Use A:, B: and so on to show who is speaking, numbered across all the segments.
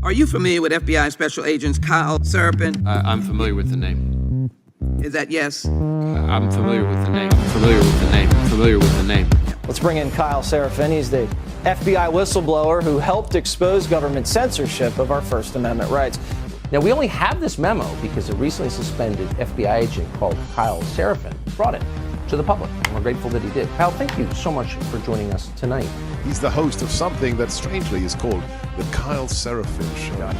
A: Are you familiar with FBI Special Agents Kyle Seraphin?
B: I'm familiar with the name.
A: Is that yes?
B: I'm familiar with the name. Familiar with the name. Familiar with the name.
C: Let's bring in Kyle Seraphin. He's the FBI whistleblower who helped expose government censorship of our First Amendment rights.
D: Now, we only have this memo because a recently suspended FBI agent called Kyle Seraphin brought it to the public, and we're grateful that he did. Kyle, thank you so much for joining us tonight.
E: He's the host of something that strangely is called the Kyle Seraphin Show.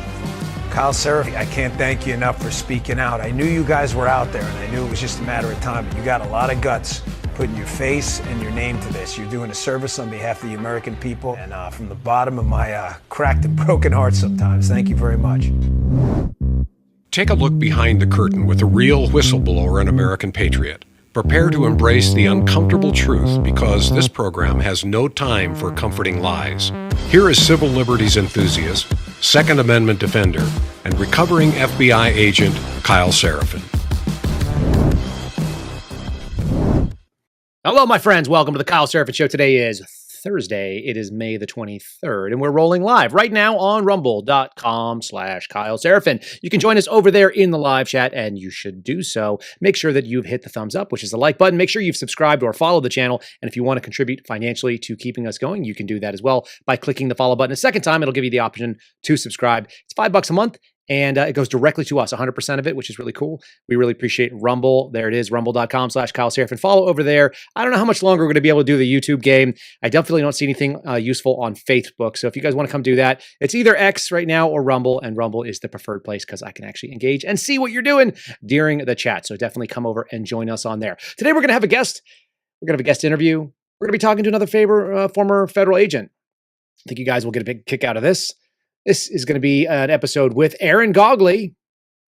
F: Kyle Seraphin, I can't thank you enough for speaking out. I knew you guys were out there, and I knew it was just a matter of time, but you got a lot of guts putting your face and your name to this. You're doing a service on behalf of the American people, and from the bottom of my cracked and broken heart sometimes, thank you very much.
G: Take a look behind the curtain with a real whistleblower and American patriot. Prepare to embrace the uncomfortable truth because this program has no time for comforting lies. Here is civil liberties enthusiast, Second Amendment defender, and recovering FBI agent Kyle Seraphin.
H: Hello, my friends. Welcome to the Kyle Seraphin Show. Today is Thursday. It is May the 23rd, and we're rolling live right now on rumble.com/Kyle Seraphin. You can join us over there in the live chat, and you should do so. Make sure that you've hit the thumbs up, which is the like button. Make sure you've subscribed or followed the channel, and if you want to contribute financially to keeping us going, you can do that as well by clicking the follow button. A second time, it'll give you the option to subscribe. It's $5 a month. And it goes directly to us, 100% of it, which is really cool. We really appreciate Rumble. There it is, rumble.com/Kyle Seraphin. Follow over there. I don't know how much longer we're going to be able to do the YouTube game. I definitely don't see anything useful on Facebook. So if you guys want to come do that, it's either X right now or Rumble. And Rumble is the preferred place because I can actually engage and see what you're doing during the chat. So definitely come over and join us on there. Today we're going to have a guest. We're going to have a guest interview. We're going to be talking to another former federal agent. I think you guys will get a big kick out of this. This is going to be an episode with Aaron Gogley.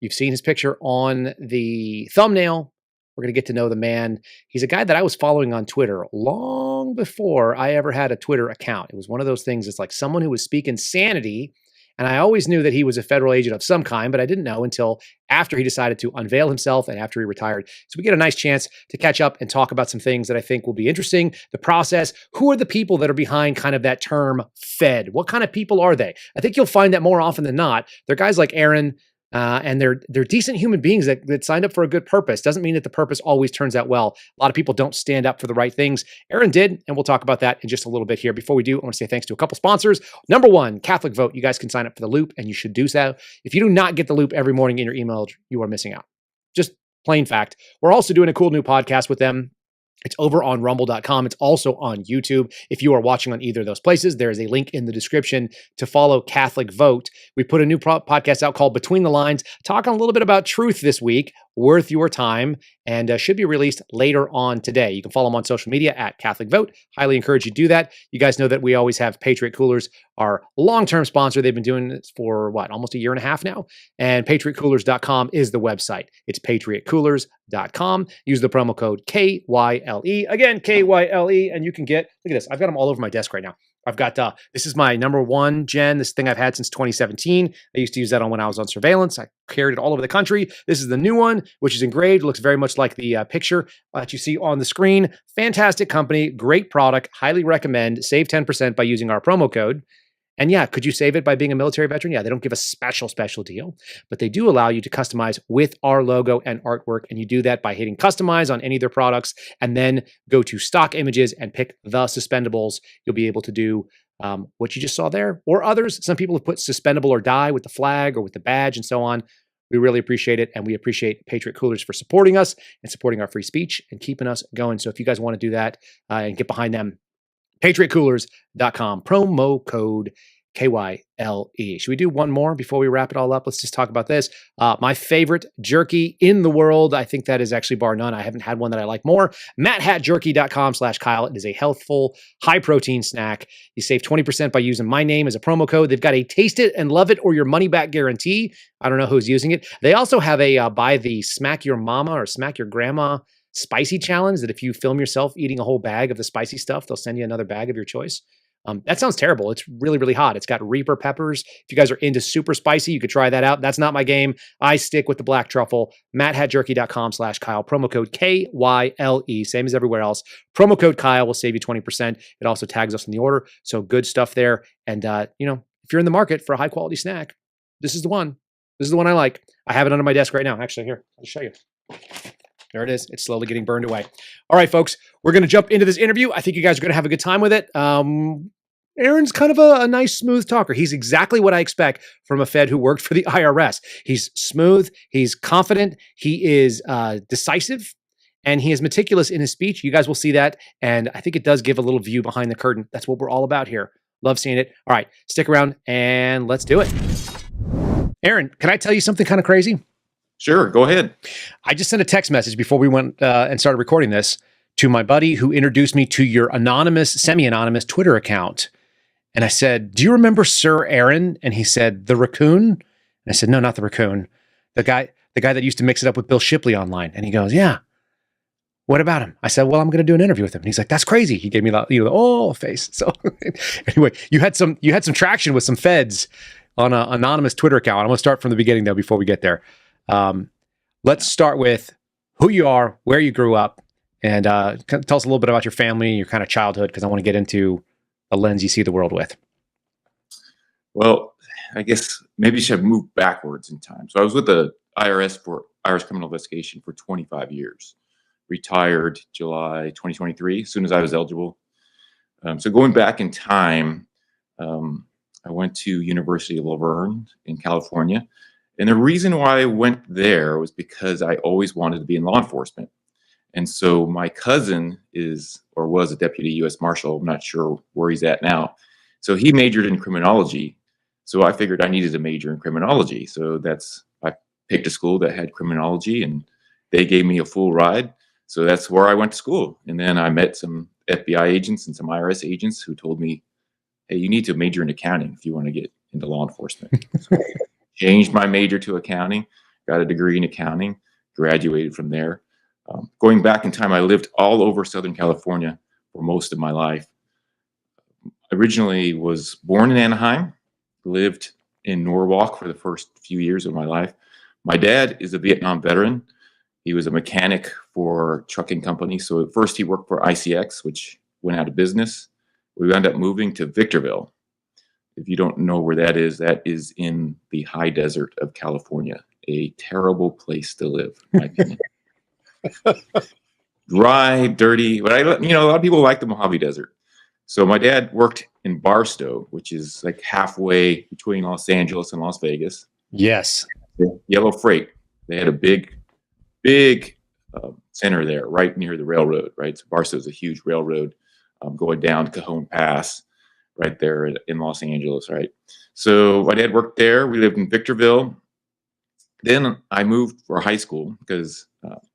H: You've seen his picture on the thumbnail. We're going to get to know the man. He's a guy that I was following on Twitter long before I ever had a Twitter account. It was one of those things. It's like someone who was speaking sanity. And I always knew that he was a federal agent of some kind, but I didn't know until after he decided to unveil himself and after he retired. So we get a nice chance to catch up and talk about some things that I think will be interesting. The process, who are the people that are behind kind of that term Fed? What kind of people are they? I think you'll find that more often than not, they're guys like Aaron, and they're decent human beings that signed up for a good purpose. Doesn't mean that the purpose always turns out well. A lot of people don't stand up for the right things. Aaron did, and we'll talk about that in just a little bit here. Before we do, I want to say thanks to a couple sponsors. Number one, Catholic Vote. You guys can sign up for the Loop, and you should do so. If you do not get the Loop every morning in your email, you are missing out. Just plain fact. We're also doing a cool new podcast with them. It's over on rumble.com. It's also on YouTube. If you are watching on either of those places, there is a link in the description to follow Catholic Vote. We put a new podcast out called Between the Lines, talking a little bit about truth this week, worth your time, and should be released later on today. You can follow them on social media at Catholic Vote. Highly encourage you to do that. You guys know that we always have Patriot Coolers, our long-term sponsor. They've been doing this for, almost a year and a half now. And patriotcoolers.com is the website. It's patriotcoolers.com. Use the promo code KYLE. Again, KYLE, and you can get, look at this. I've got them all over my desk right now. I've got, this is my number one gen, this thing I've had since 2017. I used to use that on when I was on surveillance. I carried it all over the country. This is the new one, which is engraved. It looks very much like the picture that you see on the screen. Fantastic company, great product, highly recommend. Save 10% by using our promo code. And yeah, could you save it by being a military veteran? Yeah, they don't give a special deal, but they do allow you to customize with our logo and artwork. And you do that by hitting customize on any of their products and then go to stock images and pick the suspendables. You'll be able to do what you just saw there or others. Some people have put suspendable or die with the flag or with the badge and so on. We really appreciate it. And we appreciate Patriot Coolers for supporting us and supporting our free speech and keeping us going. So if you guys want to do that and get behind them, patriotcoolers.com, promo code KYLE. Should we do one more before we wrap it all up? Let's just talk about this. My favorite jerky in the world. I think that is actually bar none. I haven't had one that I like more. MattHatJerky.com/Kyle. It is a healthful, high protein snack. You save 20% by using my name as a promo code. They've got a taste it and love it or your money back guarantee. I don't know who's using it. They also have a buy the smack your mama or smack your grandma spicy challenge that if you film yourself eating a whole bag of the spicy stuff, they'll send you another bag of your choice. That sounds terrible. It's really, really hot. It's got Reaper peppers. If you guys are into super spicy, you could try that out. That's not my game. I stick with the black truffle. MattHatJerky.com/Kyle. Promo code KYLE. Same as everywhere else. Promo code Kyle will save you 20%. It also tags us in the order. So good stuff there. And, if you're in the market for a high quality snack, this is the one. This is the one I like. I have it under my desk right now. Actually, here, I'll show you. There it is. It's slowly getting burned away. All right, folks, we're going to jump into this interview. I think you guys are going to have a good time with it. Aaron's kind of a nice, smooth talker. He's exactly what I expect from a Fed who worked for the IRS. He's smooth. He's confident. He is decisive. And he is meticulous in his speech. You guys will see that. And I think it does give a little view behind the curtain. That's what we're all about here. Love seeing it. All right, stick around and let's do it. Aaron, can I tell you something kind of crazy?
I: Sure, go ahead.
H: I just sent a text message before we went and started recording this to my buddy who introduced me to your anonymous, semi-anonymous Twitter account. And I said, do you remember Sir Aaron? And he said, the raccoon? And I said, no, not the raccoon. The guy that used to mix it up with Bill Shipley online. And he goes, yeah. What about him? I said, well, I'm going to do an interview with him. And he's like, that's crazy. He gave me the face. So anyway, you had some traction with some feds on an anonymous Twitter account. I'm going to start from the beginning though, before we get there. Let's start with who you are, where you grew up, and tell us a little bit about your family, your kind of childhood, because I want to get into the lens you see the world with.
I: Well, I guess maybe you should move backwards in time. So I was with the IRS for IRS criminal investigation for 25 years. Retired July 2023, as soon as I was eligible. So going back in time, I went to University of Laverne in California. And the reason why I went there was because I always wanted to be in law enforcement. And so my cousin was a deputy U.S. Marshal. I'm not sure where he's at now. So he majored in criminology. So I figured I needed to major in criminology. So I picked a school that had criminology and they gave me a full ride. So that's where I went to school. And then I met some FBI agents and some IRS agents who told me, hey, you need to major in accounting if you want to get into law enforcement. So I changed my major to accounting, got a degree in accounting, graduated from there. Going back in time, I lived all over Southern California for most of my life. Originally was born in Anaheim, lived in Norwalk for the first few years of my life. My dad is a Vietnam veteran. He was a mechanic for trucking companies. So at first he worked for ICX, which went out of business. We wound up moving to Victorville. If you don't know where that is in the high desert of California. A terrible place to live, in my opinion. Dry, dirty, but a lot of people like the Mojave Desert. So my dad worked in Barstow, which is like halfway between Los Angeles and Las Vegas.
H: Yes.
I: Yellow Freight. They had a big center there, right near the railroad, right? So Barstow is a huge railroad going down Cajon Pass, right there in Los Angeles, right? So my dad worked there. We lived in Victorville. Then I moved for high school because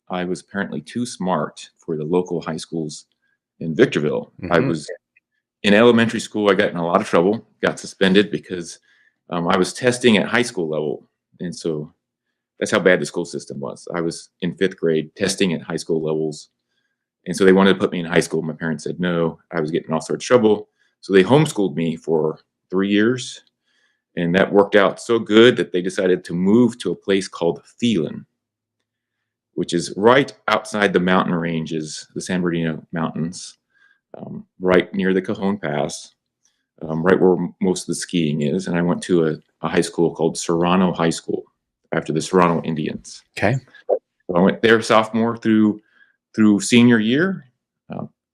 I: I was apparently too smart for the local high schools in Victorville. Mm-hmm. I was in elementary school. I got in a lot of trouble, got suspended because I was testing at high school level. And so that's how bad the school system was. I was in 5th grade testing at high school levels. And so they wanted to put me in high school. My parents said no. I was getting in all sorts of trouble. So they homeschooled me for 3 years. And that worked out so good that they decided to move to a place called Phelan, which is right outside the mountain ranges, the San Bernardino Mountains, right near the Cajon Pass, right where most of the skiing is. And I went to a high school called Serrano High School after the Serrano Indians. Okay. So I went there sophomore through senior year.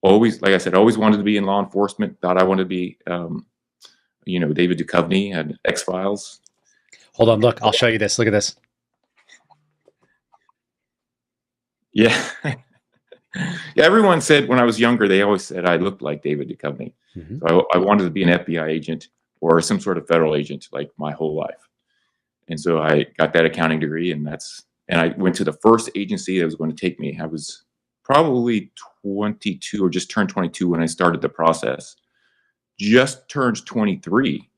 I: Always, like I said, always wanted to be in law enforcement. Thought I wanted to be, David Duchovny and X-Files.
H: Hold on, look, I'll show you this. Look at this.
I: Yeah. Yeah, everyone said when I was younger, they always said I looked like David Duchovny. Mm-hmm. So I wanted to be an FBI agent or some sort of federal agent like my whole life. And so I got that accounting degree, and I went to the first agency that was going to take me. I was probably 22 or just turned 22 when I started the process. Just turned 23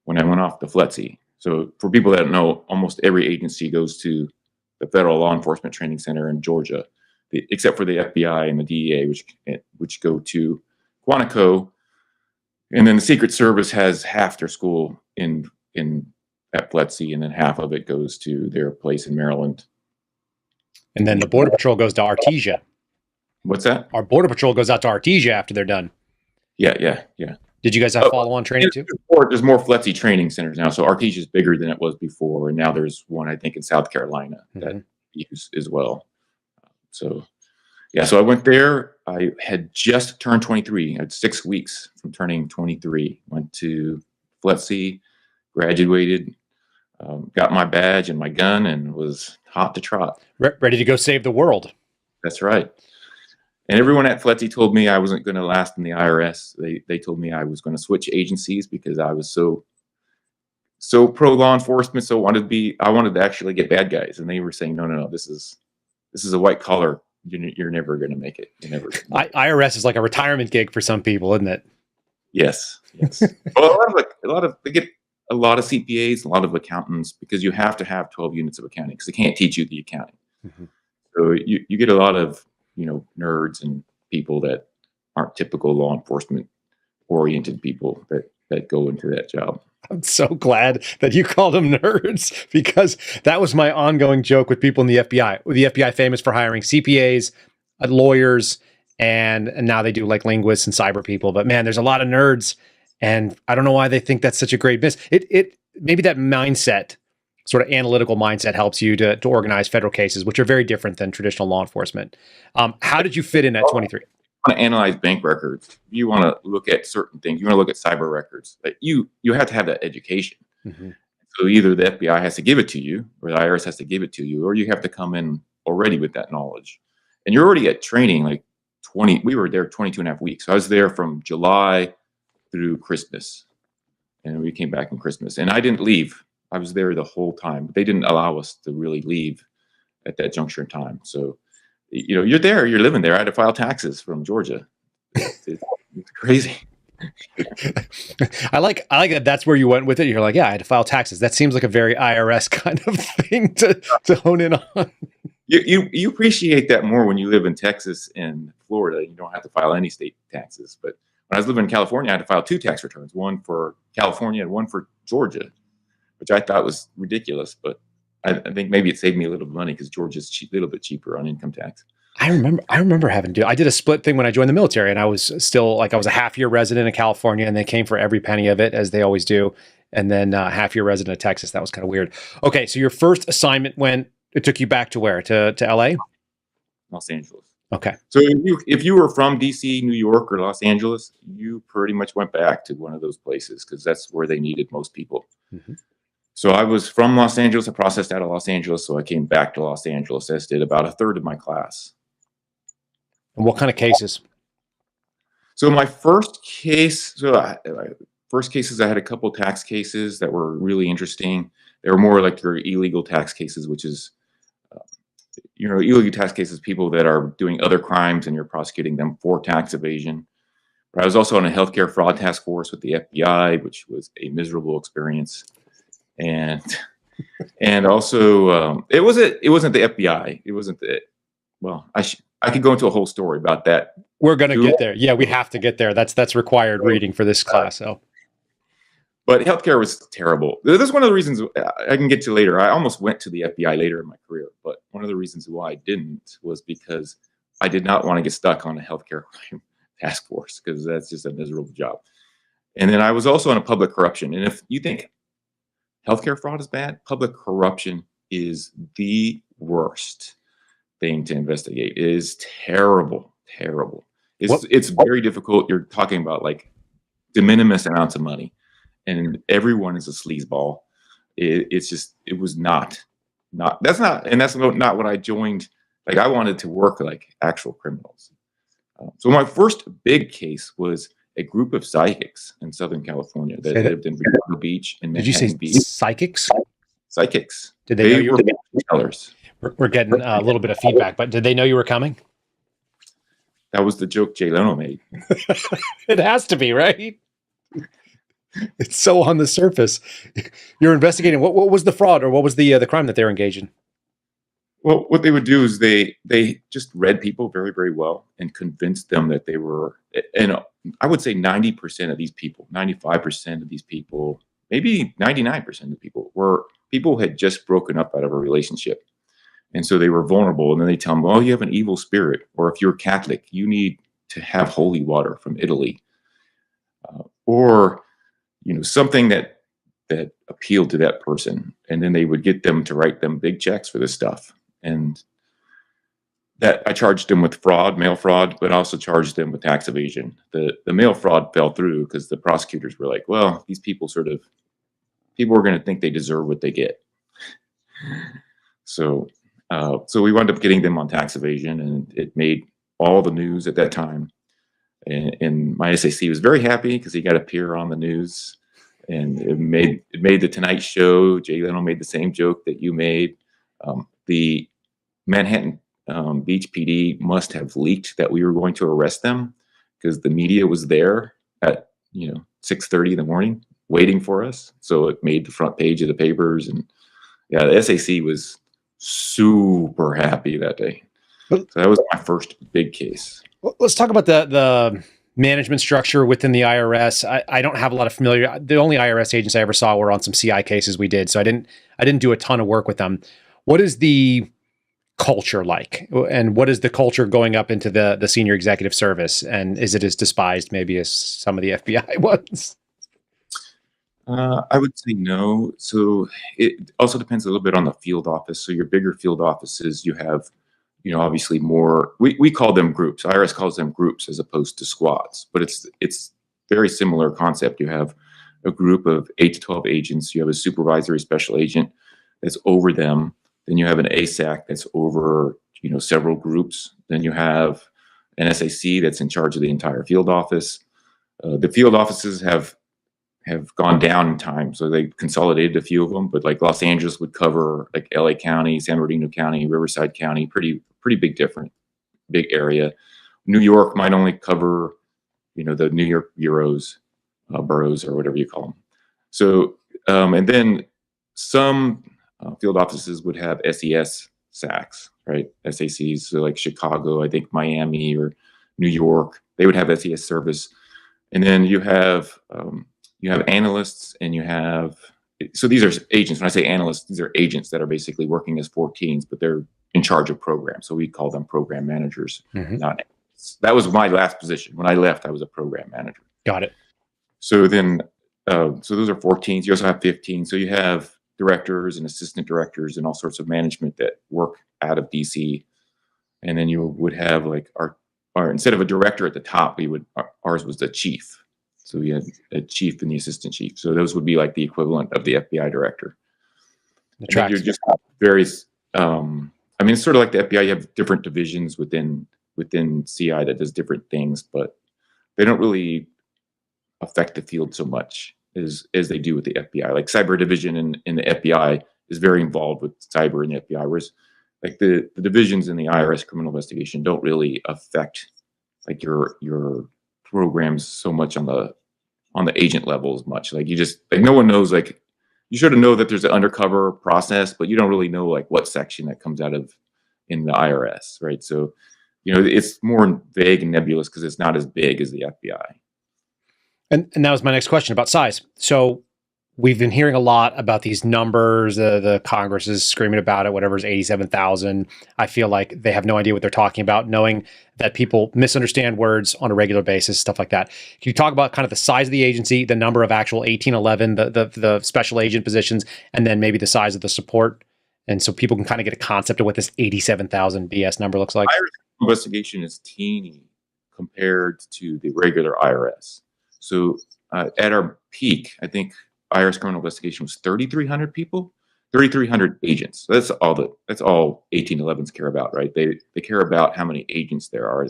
I: when I went off to FLETC. So for people that don't know, almost every agency goes to the Federal Law Enforcement Training Center in Georgia, except for the FBI and the DEA, which go to Quantico. And then the Secret Service has half their school at FLETC, and then half of it goes to their place in Maryland.
H: And then the Border Patrol goes to Artesia.
I: What's that?
H: Our Border Patrol goes out to Artesia after they're done.
I: Yeah.
H: Did you guys have follow-on training too?
I: There's more FLETC training centers now. So Artesia is bigger than it was before, and now there's one I think in South Carolina that we use as well. So yeah, so I went there. I had just turned 23. I had 6 weeks from turning 23. Went to FLETC, graduated, got my badge and my gun, and was hot to trot.
H: Ready to go save the world.
I: That's right. And everyone at FLETC told me I wasn't going to last in the IRS. They told me I was going to switch agencies because I was so pro law enforcement. So I wanted to actually get bad guys, and they were saying, no, this is a white collar. You're never going to make it. You're never.
H: IRS is like a retirement gig for some people, isn't it?
I: Yes. Well, they get a lot of CPAs, a lot of accountants, because you have to have 12 units of accounting because they can't teach you the accounting. So you get a lot of nerds and people that aren't typical law enforcement oriented people that go into that job.
H: I'm so glad that you called them nerds, because that was my ongoing joke with people in the FBI. The FBI famous for hiring CPAs, lawyers, and now they do like linguists and cyber people. But man, there's a lot of nerds, and I don't know why they think that's such a great business. It maybe that mindset, sort of analytical mindset, helps you to organize federal cases, which are very different than traditional law enforcement. How did you fit in at 23?
I: You want to analyze bank records. You want to look at certain things. You want to look at cyber records. But you have to have that education. So either the FBI has to give it to you, or the IRS has to give it to you, or you have to come in already with that knowledge. And you're already at training like 20. We were there 22 and a half weeks. So I was there from July through Christmas, and we came back on Christmas. And I didn't leave. I was there the whole time, but they didn't allow us to really leave at that juncture in time. So, you're there, you're living there. I had to file taxes from Georgia. It's crazy.
H: I like that. That's where you went with it. You're like, yeah, I had to file taxes. That seems like a very IRS kind of thing to hone in on.
I: You appreciate that more when you live in Texas and Florida. You don't have to file any state taxes. But when I was living in California, I had to file 2 tax returns, one for California and one for Georgia, which I thought was ridiculous, but I think maybe it saved me a little bit of money because Georgia's a little bit cheaper on income tax.
H: I remember having to. I did a split thing when I joined the military, and I was still I was a half-year resident of California, and they came for every penny of it, as they always do, and then half-year resident of Texas. That was kind of weird. Okay, so your first assignment it took you back to where? To LA?
I: Los Angeles.
H: Okay.
I: So if you were from DC, New York, or Los Angeles, you pretty much went back to one of those places because that's where they needed most people. So I was from Los Angeles. I processed out of Los Angeles, so I came back to Los Angeles, as did about a third of my class.
H: And what kind of cases?
I: So my first case, I had a couple tax cases that were really interesting. They were more like your illegal tax cases, which is, illegal tax cases, people that are doing other crimes and you're prosecuting them for tax evasion. But I was also on a healthcare fraud task force with the FBI, which was a miserable experience. And also, it wasn't the FBI. It wasn't I could go into a whole story about that.
H: We're going to get there. Yeah, we have to get there. That's required reading for this class. So,
I: but healthcare was terrible. This is one of the reasons I can get to later. I almost went to the FBI later in my career, but one of the reasons why I didn't was because I did not want to get stuck on a healthcare crime task force, because that's just a miserable job. And then I was also on a public corruption. And if you think healthcare fraud is bad, public corruption is the worst thing to investigate. It is terrible. It's very difficult. You're talking about like de minimis amounts of money, and everyone is a sleazeball. It was not that's not what I joined. Like, I wanted to work like actual criminals. So my first big case was a group of psychics in Southern California that lived in Virginia Beach and Manhattan
H: Did you say
I: Beach.
H: Psychics?
I: Psychics.
H: Did they know you were
I: tellers?
H: We're getting a little bit of feedback, but did they know you were coming?
I: That was the joke Jay Leno made.
H: It has to be, right? It's so on the surface. You're investigating. What was the fraud, or what was the crime that they were engaged in?
I: Well, what they would do is they just read people very, very well and convinced them that they were, and I would say 90% of these people, 95% of these people, maybe 99% of the people who had just broken up out of a relationship. And so they were vulnerable. And then they tell them, well, you have an evil spirit. Or if you're Catholic, you need to have holy water from Italy. or something that appealed to that person, and then they would get them to write them big checks for this stuff. And that I charged them with fraud, mail fraud, but also charged them with tax evasion. The mail fraud fell through because the prosecutors were like, well, these people are going to think they deserve what they get. So we wound up getting them on tax evasion, and it made all the news at that time. And my SAC was very happy because he got to appear on the news, and it made the Tonight Show. Jay Leno made the same joke that you made. The Manhattan Beach PD must have leaked that we were going to arrest them because the media was there at 6:30 in the morning waiting for us. So it made the front page of the papers, and yeah, the SAC was super happy that day. So that was my first big case.
H: Let's talk about the management structure within the IRS. I don't have a lot of familiar. The only IRS agents I ever saw were on some CI cases we did, so I didn't do a ton of work with them. What is the culture like, and what is the culture going up into the senior executive service, and is it as despised maybe as some of the FBI ones?
I: I would say no. So it also depends a little bit on the field office. So your bigger field offices, you have, obviously more. We call them groups. IRS calls them groups as opposed to squads, but it's very similar concept. You have a group of 8 to 12 agents. You have a supervisory special agent that's over them. Then you have an ASAC that's over, several groups. Then you have an SAC that's in charge of the entire field office. The field offices have gone down in time, so they consolidated a few of them. But like Los Angeles would cover like LA County, San Bernardino County, Riverside County, pretty big area. New York might only cover, the New York boroughs or whatever you call them. So and then some field offices would have SES SACs, right? SACs, so like Chicago, I think Miami or New York, they would have SES service. And then you have analysts, and so these are agents. When I say analysts, these are agents that are basically working as 14s, but they're in charge of programs. So we call them program managers, not analysts. That was my last position. When I left, I was a program manager.
H: Got it.
I: So then, so those are 14s. You also have 15. So you have directors and assistant directors and all sorts of management that work out of DC. And then you would have like our instead of a director at the top, ours was the chief. So we had a chief and the assistant chief. So those would be like the equivalent of the FBI director. You just have various, it's sort of like the FBI, you have different divisions within CI that does different things, but they don't really affect the field so much as they do with the FBI. Like cyber division in the FBI is very involved with cyber in the FBI, whereas like the divisions in the IRS criminal investigation don't really affect like your programs so much on the agent level as much. Like no one knows, like you sort of know that there's an undercover process, but you don't really know like what section that comes out of in the IRS, right? So, it's more vague and nebulous because it's not as big as the FBI.
H: And that was my next question about size. So we've been hearing a lot about these numbers. The Congress is screaming about it, whatever is 87,000. I feel like they have no idea what they're talking about, knowing that people misunderstand words on a regular basis, stuff like that. Can you talk about kind of the size of the agency, the number of actual 1811, the special agent positions, and then maybe the size of the support? And so people can kind of get a concept of what this 87,000 BS number looks like.
I: IRS investigation is teeny compared to the regular IRS. So at our peak, I think IRS criminal investigation was 3,300 people, 3,300 agents. So that's all 1811s care about, right? They care about how many agents there are.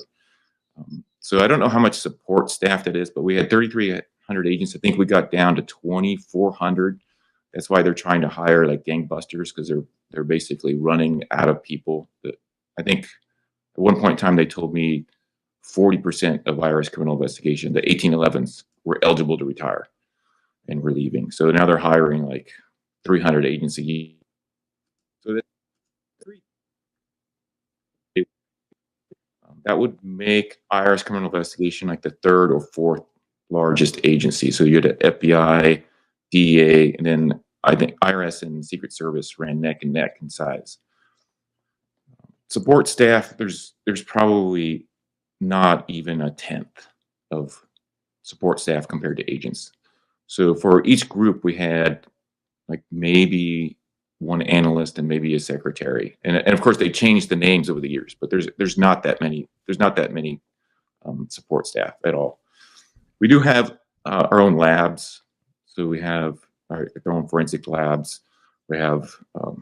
I: So I don't know how much support staff that is, but we had 3,300 agents. I think we got down to 2,400. That's why they're trying to hire like gangbusters, because they're basically running out of people. I think at one point in time they told me 40% of IRS criminal investigation, the 1811s, were eligible to retire and were leaving. So now they're hiring like 300 agents a year. So that would make IRS criminal investigation like the third or fourth largest agency. So you had an FBI, DEA, and then I think IRS and Secret Service ran neck and neck in size. Support staff, there's probably not even a tenth of support staff compared to agents. So for each group, we had like maybe one analyst and maybe a secretary, and of course they changed the names over the years. But there's not that many support staff at all. We do have our own labs, so we have our own forensic labs. We have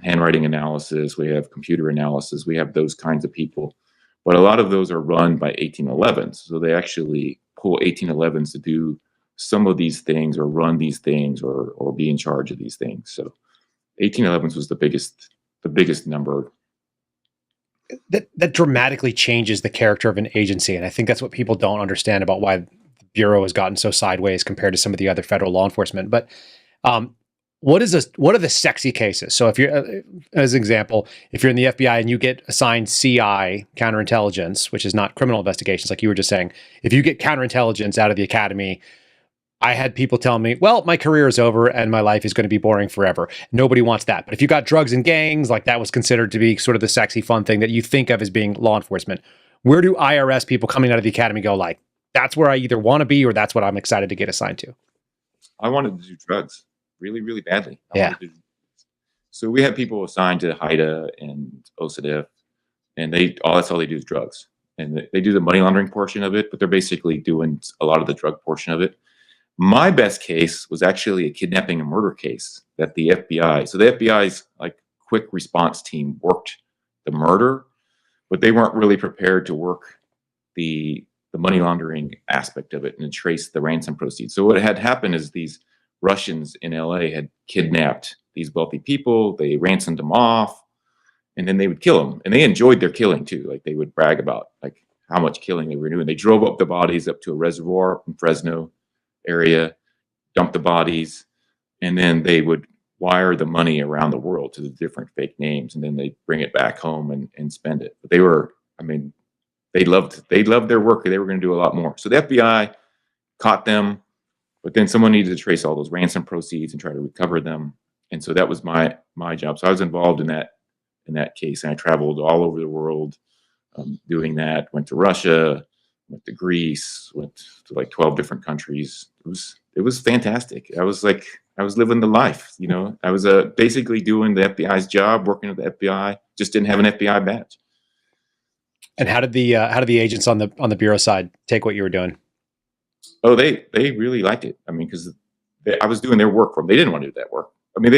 I: handwriting analysis. We have computer analysis. We have those kinds of people, but a lot of those are run by 1811s. So they actually pull 1811s to do some of these things or run these things or be in charge of these things. So 1811s was the biggest number.
H: That dramatically changes the character of an agency, and I think that's what people don't understand about why the Bureau has gotten so sideways compared to some of the other federal law enforcement. But what are the sexy cases? So if you're, as an example, if you're in the FBI and you get assigned CI, counterintelligence, which is not criminal investigations, like you were just saying, if you get counterintelligence out of the academy, I had people tell me, well, my career is over and my life is going to be boring forever. Nobody wants that. But if you got drugs and gangs, like that was considered to be sort of the sexy, fun thing that you think of as being law enforcement. Where do IRS people coming out of the academy go like, that's where I either want to be or that's what I'm excited to get assigned to?
I: I wanted to do drugs really, really badly. So we had people assigned to HIDA and OCDF, and that's all they do is drugs. And they do the money laundering portion of it, but they're basically doing a lot of the drug portion of it. My best case was actually a kidnapping and murder case that the FBI, so the FBI's like quick response team worked the murder, but they weren't really prepared to work the money laundering aspect of it and trace the ransom proceeds. So what had happened is these Russians in LA had kidnapped these wealthy people, they ransomed them off, and then they would kill them. And they enjoyed their killing too. Like they would brag about like how much killing they were doing. They drove up the bodies up to a reservoir in Fresno area, dump the bodies, and then they would wire the money around the world to the different fake names, and then they'd bring it back home and spend it. But they were, I mean, they loved their work. They were going to do a lot more. So the FBI caught them, but then someone needed to trace all those ransom proceeds and try to recover them. And so that was my job. So I was involved in that case, and I traveled all over the world doing that. Went to Russia, went to Greece, went to like 12 different countries. It was fantastic. I was living the life, you know. I was basically doing the FBI's job, working with the FBI, just didn't have an FBI badge.
H: And how did the agents on the Bureau side take what you were doing?
I: Oh, they really liked it. I mean, because I was doing their work for them. They didn't want to do that work. I mean,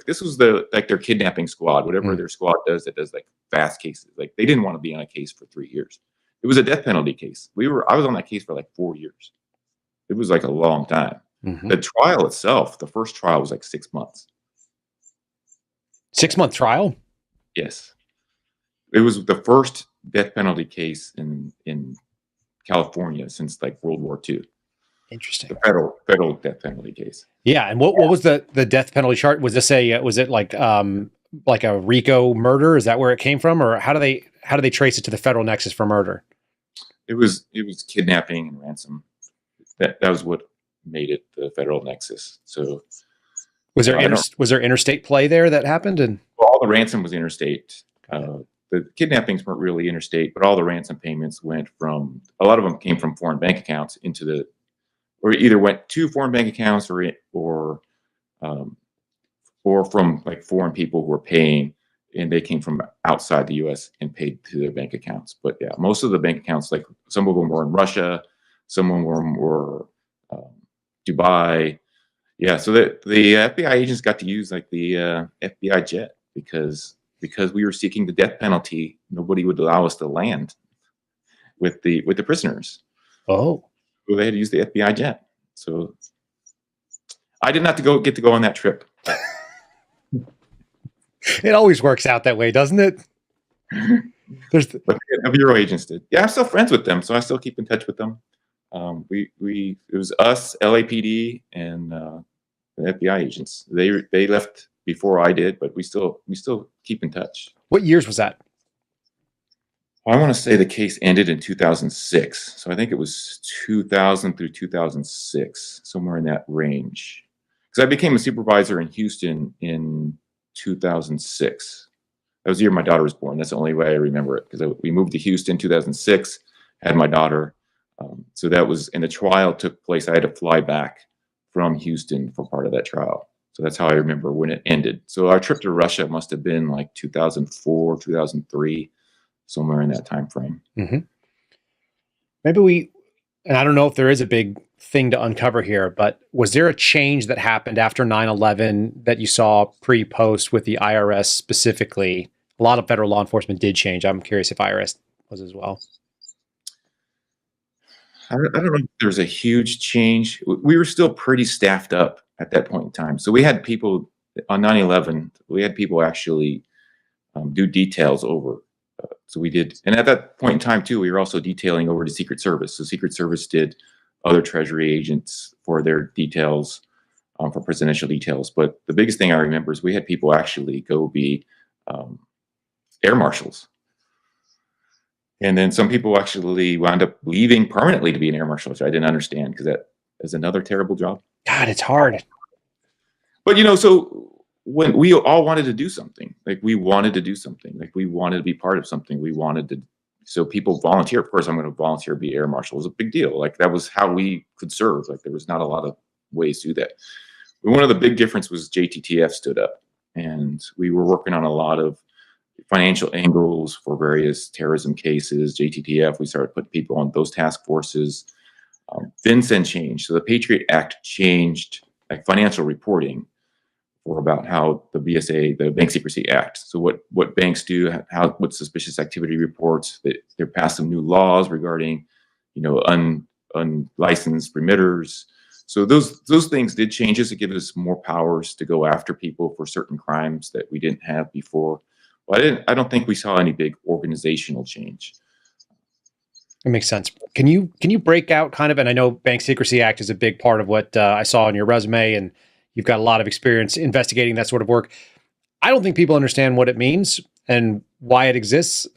I: this was their kidnapping squad, whatever their squad does that does like fast cases. Like they didn't want to be on a case for 3 years. It was a death penalty case. I was on that case for like 4 years. It was like a long time. Mm-hmm. The trial itself, the first trial was like 6 months.
H: 6-month trial?
I: Yes. It was the first death penalty case in California since like World War II.
H: Interesting.
I: The federal death penalty case.
H: Yeah, and what was the death penalty chart? Was this was it like a RICO murder? Is that where it came from, or how do they trace it to the federal nexus for murder?
I: It was kidnapping and ransom. That was what made it the federal nexus. So
H: was there interstate play there that happened? And
I: all the ransom was interstate. The kidnappings weren't really interstate, but all the ransom payments a lot of them came from foreign bank accounts or either went to foreign bank accounts or from like foreign people who were paying, and they came from outside the U.S. and paid to their bank accounts. But yeah, most of the bank accounts, like some of them were in Russia, some of them were Dubai. Yeah, so the FBI agents got to use like the FBI jet because we were seeking the death penalty. Nobody would allow us to land with the prisoners.
H: Oh,
I: so they had to use the FBI jet. So I did not get to go on that trip.
H: It always works out that way, doesn't it?
I: But the Bureau agents did. Yeah, I'm still friends with them, so I still keep in touch with them. It was us, LAPD, and the FBI agents. They left before I did, but we still keep in touch.
H: What years was that?
I: I want to say the case ended in 2006, so I think it was 2000 through 2006, somewhere in that range. Because I became a supervisor in Houston in 2006. That was the year my daughter was born. That's the only way I remember it, because we moved to Houston 2006, had my daughter. So that was, and the trial took place. I had to fly back from Houston for part of that trial. So that's how I remember when it ended. So our trip to Russia must have been like 2004, 2003, somewhere in that time frame.
H: Mm-hmm. Maybe and I don't know if there is a big thing to uncover here, but was there a change that happened after 9/11 that you saw pre-post with the IRS specifically? A lot of federal law enforcement did change. I'm curious if IRS was as well.
I: I don't know if there's a huge change. We were still pretty staffed up at that point in time. So we had people on 9/11, we had people actually do details over. So we did, and at that point in time too, we were also detailing over to Secret Service. So Secret Service did other Treasury agents for their details, for presidential details. But the biggest thing I remember is we had people actually go be air marshals. And then some people actually wound up leaving permanently to be an air marshal, which I didn't understand because that is another terrible job.
H: God, it's hard.
I: But, you know, so when we all wanted to do something, like we wanted to do something, like we wanted to be part of something, we wanted to, so people volunteer. Of course, I'm going to volunteer to be air marshal. It was a big deal. Like that was how we could serve. Like there was not a lot of ways to do that. But one of the big difference was JTTF stood up, and we were working on a lot of financial angles for various terrorism cases. JTTF, we started putting people on those task forces. FinCEN changed. So the Patriot Act changed like financial reporting for about how the BSA, the Bank Secrecy Act. So what banks do, what suspicious activity reports, that they're passed some new laws regarding, you know, unlicensed remitters. So those things did changes. It gives us more powers to go after people for certain crimes that we didn't have before. But I don't think we saw any big organizational change.
H: It makes sense. Can you break out kind of, and I know Bank Secrecy Act is a big part of what I saw on your resume, and you've got a lot of experience investigating that sort of work. I don't think people understand what it means and why it exists.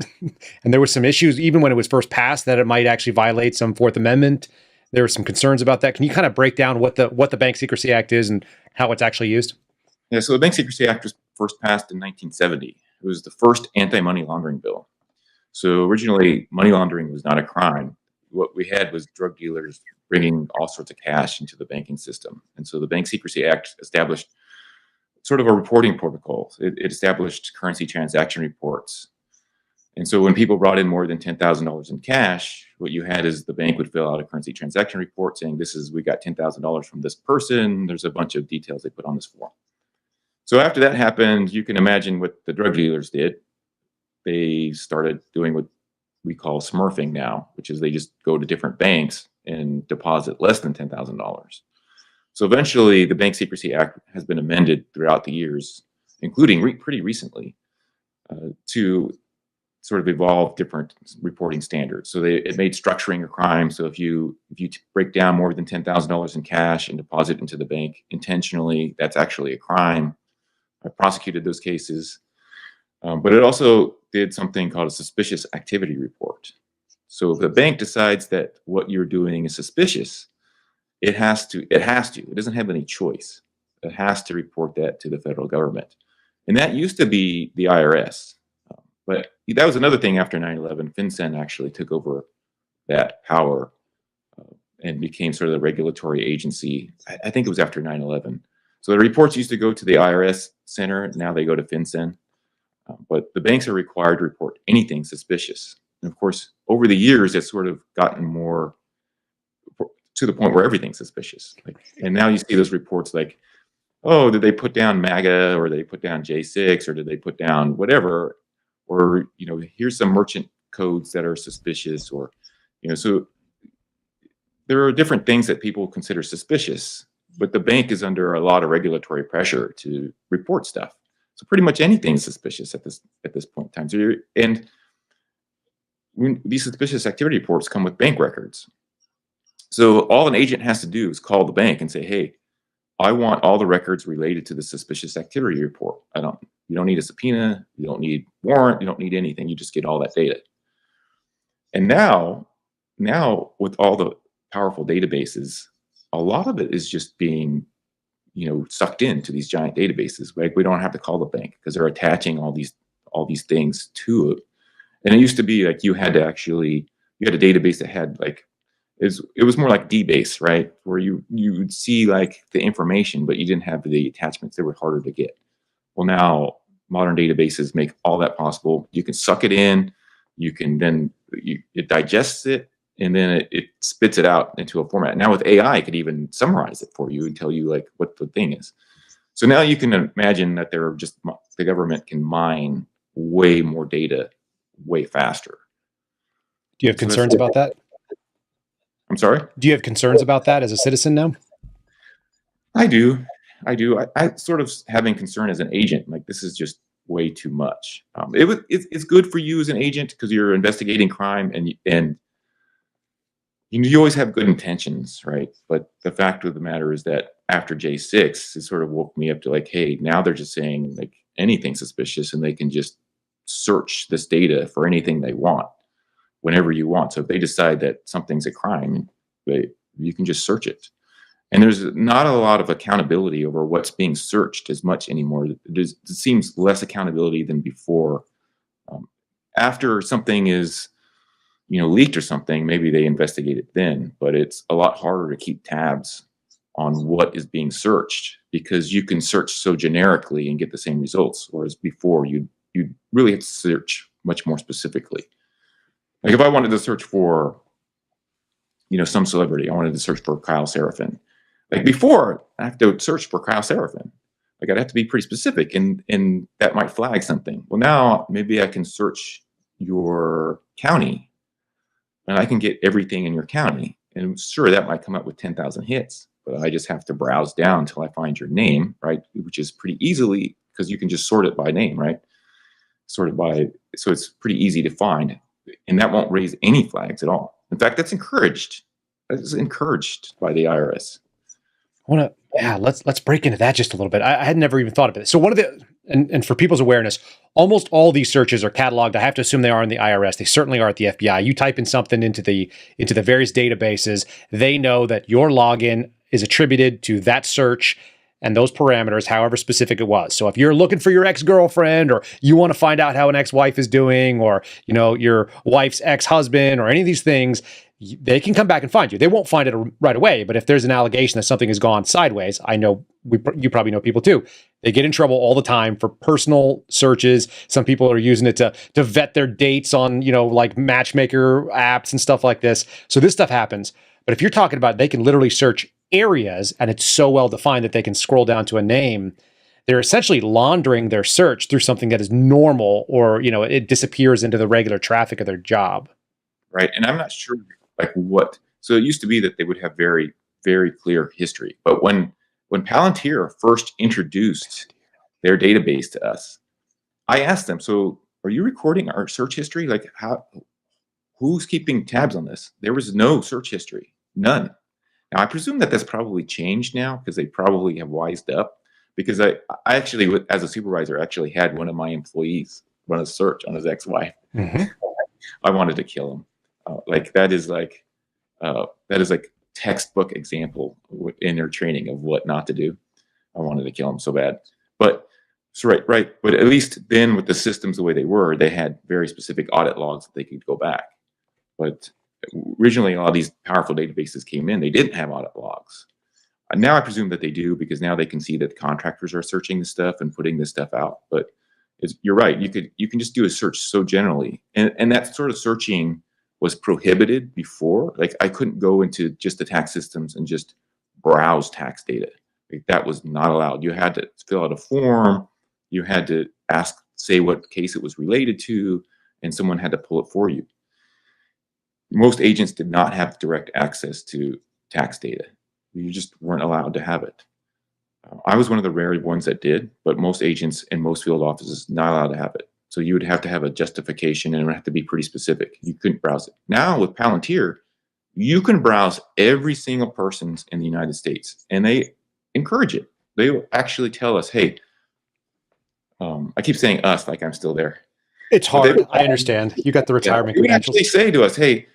H: And there were some issues, even when it was first passed, that it might actually violate some Fourth Amendment. There were some concerns about that. Can you kind of break down what the Bank Secrecy Act is and how it's actually used?
I: Yeah, so the Bank Secrecy Act was first passed in 1970. It was the first anti-money laundering bill. So originally, money laundering was not a crime. What we had was drug dealers bringing all sorts of cash into the banking system. And so the Bank Secrecy Act established sort of a reporting protocol. It established currency transaction reports. And so when people brought in more than $10,000 in cash, what you had is the bank would fill out a currency transaction report saying, we got $10,000 from this person. There's a bunch of details they put on this form. So after that happened, you can imagine what the drug dealers did. They started doing what we call smurfing now, which is they just go to different banks and deposit less than $10,000. So eventually, the Bank Secrecy Act has been amended throughout the years, including pretty recently, to sort of evolve different reporting standards. So it made structuring a crime. So if you break down more than $10,000 in cash and deposit into the bank intentionally, that's actually a crime. I prosecuted those cases. But it also did something called a suspicious activity report. So if the bank decides that what you're doing is suspicious, it has to. It doesn't have any choice. It has to report that to the federal government. And that used to be the IRS. But that was another thing after 9/11. FinCEN actually took over that power and became sort of the regulatory agency. I think it was after 9/11. So the reports used to go to the IRS center. Now they go to FinCEN. But the banks are required to report anything suspicious. And of course, over the years, it's sort of gotten more to the point where everything's suspicious. And now you see those reports like, oh, did they put down MAGA, or did they put down J6, or did they put down whatever? Or, you know, here's some merchant codes that are suspicious, or, you know, so there are different things that people consider suspicious, but the bank is under a lot of regulatory pressure to report stuff. So pretty much anything is suspicious at this point in time. So and these suspicious activity reports come with bank records. So all an agent has to do is call the bank and say, hey, I want all the records related to the suspicious activity report. You don't need a subpoena, you don't need warrant, you don't need anything. You just get all that data. And now with all the powerful databases, a lot of it is just being, you know, sucked into these giant databases. Like we don't have to call the bank because they're attaching all these things to it. And it used to be like you had a database that had like it was more like DBase, right? Where you would see like the information, but you didn't have the attachments. They were harder to get. Well, now modern databases make all that possible. You can suck it in, you can then it digests it, and then it spits it out into a format. Now with AI, it could even summarize it for you and tell you like what the thing is. So now you can imagine that the government can mine way more data way faster.
H: Do you have concerns about that?
I: I'm sorry?
H: Do you have concerns about that as a citizen now?
I: I do. I sort of having concern as an agent, like this is just way too much. It's good for you as an agent because you're investigating crime and you always have good intentions, right? But the fact of the matter is that after J6, it sort of woke me up to like, hey, now they're just saying like anything suspicious and they can just search this data for anything they want whenever you want. So if they decide that something's a crime, you can just search it. And there's not a lot of accountability over what's being searched as much anymore. It seems less accountability than before. After something is, leaked or something, maybe they investigate it then, but it's a lot harder to keep tabs on what is being searched because you can search so generically and get the same results, whereas before you really have to search much more specifically. Like if I wanted to search for, some celebrity, I wanted to search for Kyle Seraphin. Like before, I have to search for Kyle Seraphin. Like I'd have to be pretty specific and that might flag something. Well, now maybe I can search your county and I can get everything in your county. And sure, that might come up with 10,000 hits, but I just have to browse down until I find your name, right? Which is pretty easily, because you can just sort it by name, right? So it's pretty easy to find. And that won't raise any flags at all. In fact, that's encouraged. That is encouraged by the IRS.
H: Let's break into that just a little bit. I had never even thought of it. So one of the, and for people's awareness, almost all these searches are cataloged. I have to assume they are in the IRS. They certainly are at the FBI. You type in something into the various databases, they know that your login is attributed to that search and those parameters, however specific it was. So if you're looking for your ex-girlfriend, or you want to find out how an ex-wife is doing, or your wife's ex-husband, or any of these things, they can come back and find you. They won't find it right away, but if there's an allegation that something has gone sideways, I know you probably know people too. They get in trouble all the time for personal searches. Some people are using it to vet their dates on, like matchmaker apps and stuff like this. So this stuff happens. But if you're talking about, they can literally search areas and it's so well defined that they can scroll down to a name. They're essentially laundering their search through something that is normal, or, it disappears into the regular traffic of their job.
I: Right. And I'm not sure so it used to be that they would have very, very clear history. But when Palantir first introduced their database to us, I asked them, so are you recording our search history? Like who's keeping tabs on this? There was no search history, none. Now I presume that that's probably changed now because they probably have wised up, because I actually, as a supervisor, actually had one of my employees run a search on his ex-wife. Mm-hmm. I wanted to kill him. That is like textbook example in their training of what not to do. I wanted to kill him so bad, but so right. But at least then, with the systems the way they were, they had very specific audit logs that they could go back. But originally, a lot of these powerful databases came in, they didn't have audit logs. Now I presume that they do, because now they can see that contractors are searching this stuff and putting this stuff out. But you're right. You can just do a search so generally, and that sort of searching was prohibited before. Like I couldn't go into just the tax systems and just browse tax data. Like that was not allowed. You had to fill out a form. You had to say what case it was related to, and someone had to pull it for you. Most agents did not have direct access to tax data. You just weren't allowed to have it. I was one of the rare ones that did, but most agents in most field offices not allowed to have it. So you would have to have a justification, and it would have to be pretty specific. You couldn't browse it. Now with Palantir, you can browse every single person in the United States, and they encourage it. They will actually tell us, hey, I keep saying us like I'm still there.
H: It's hard. I understand. You got the retirement credentials.
I: They actually say to us, hey,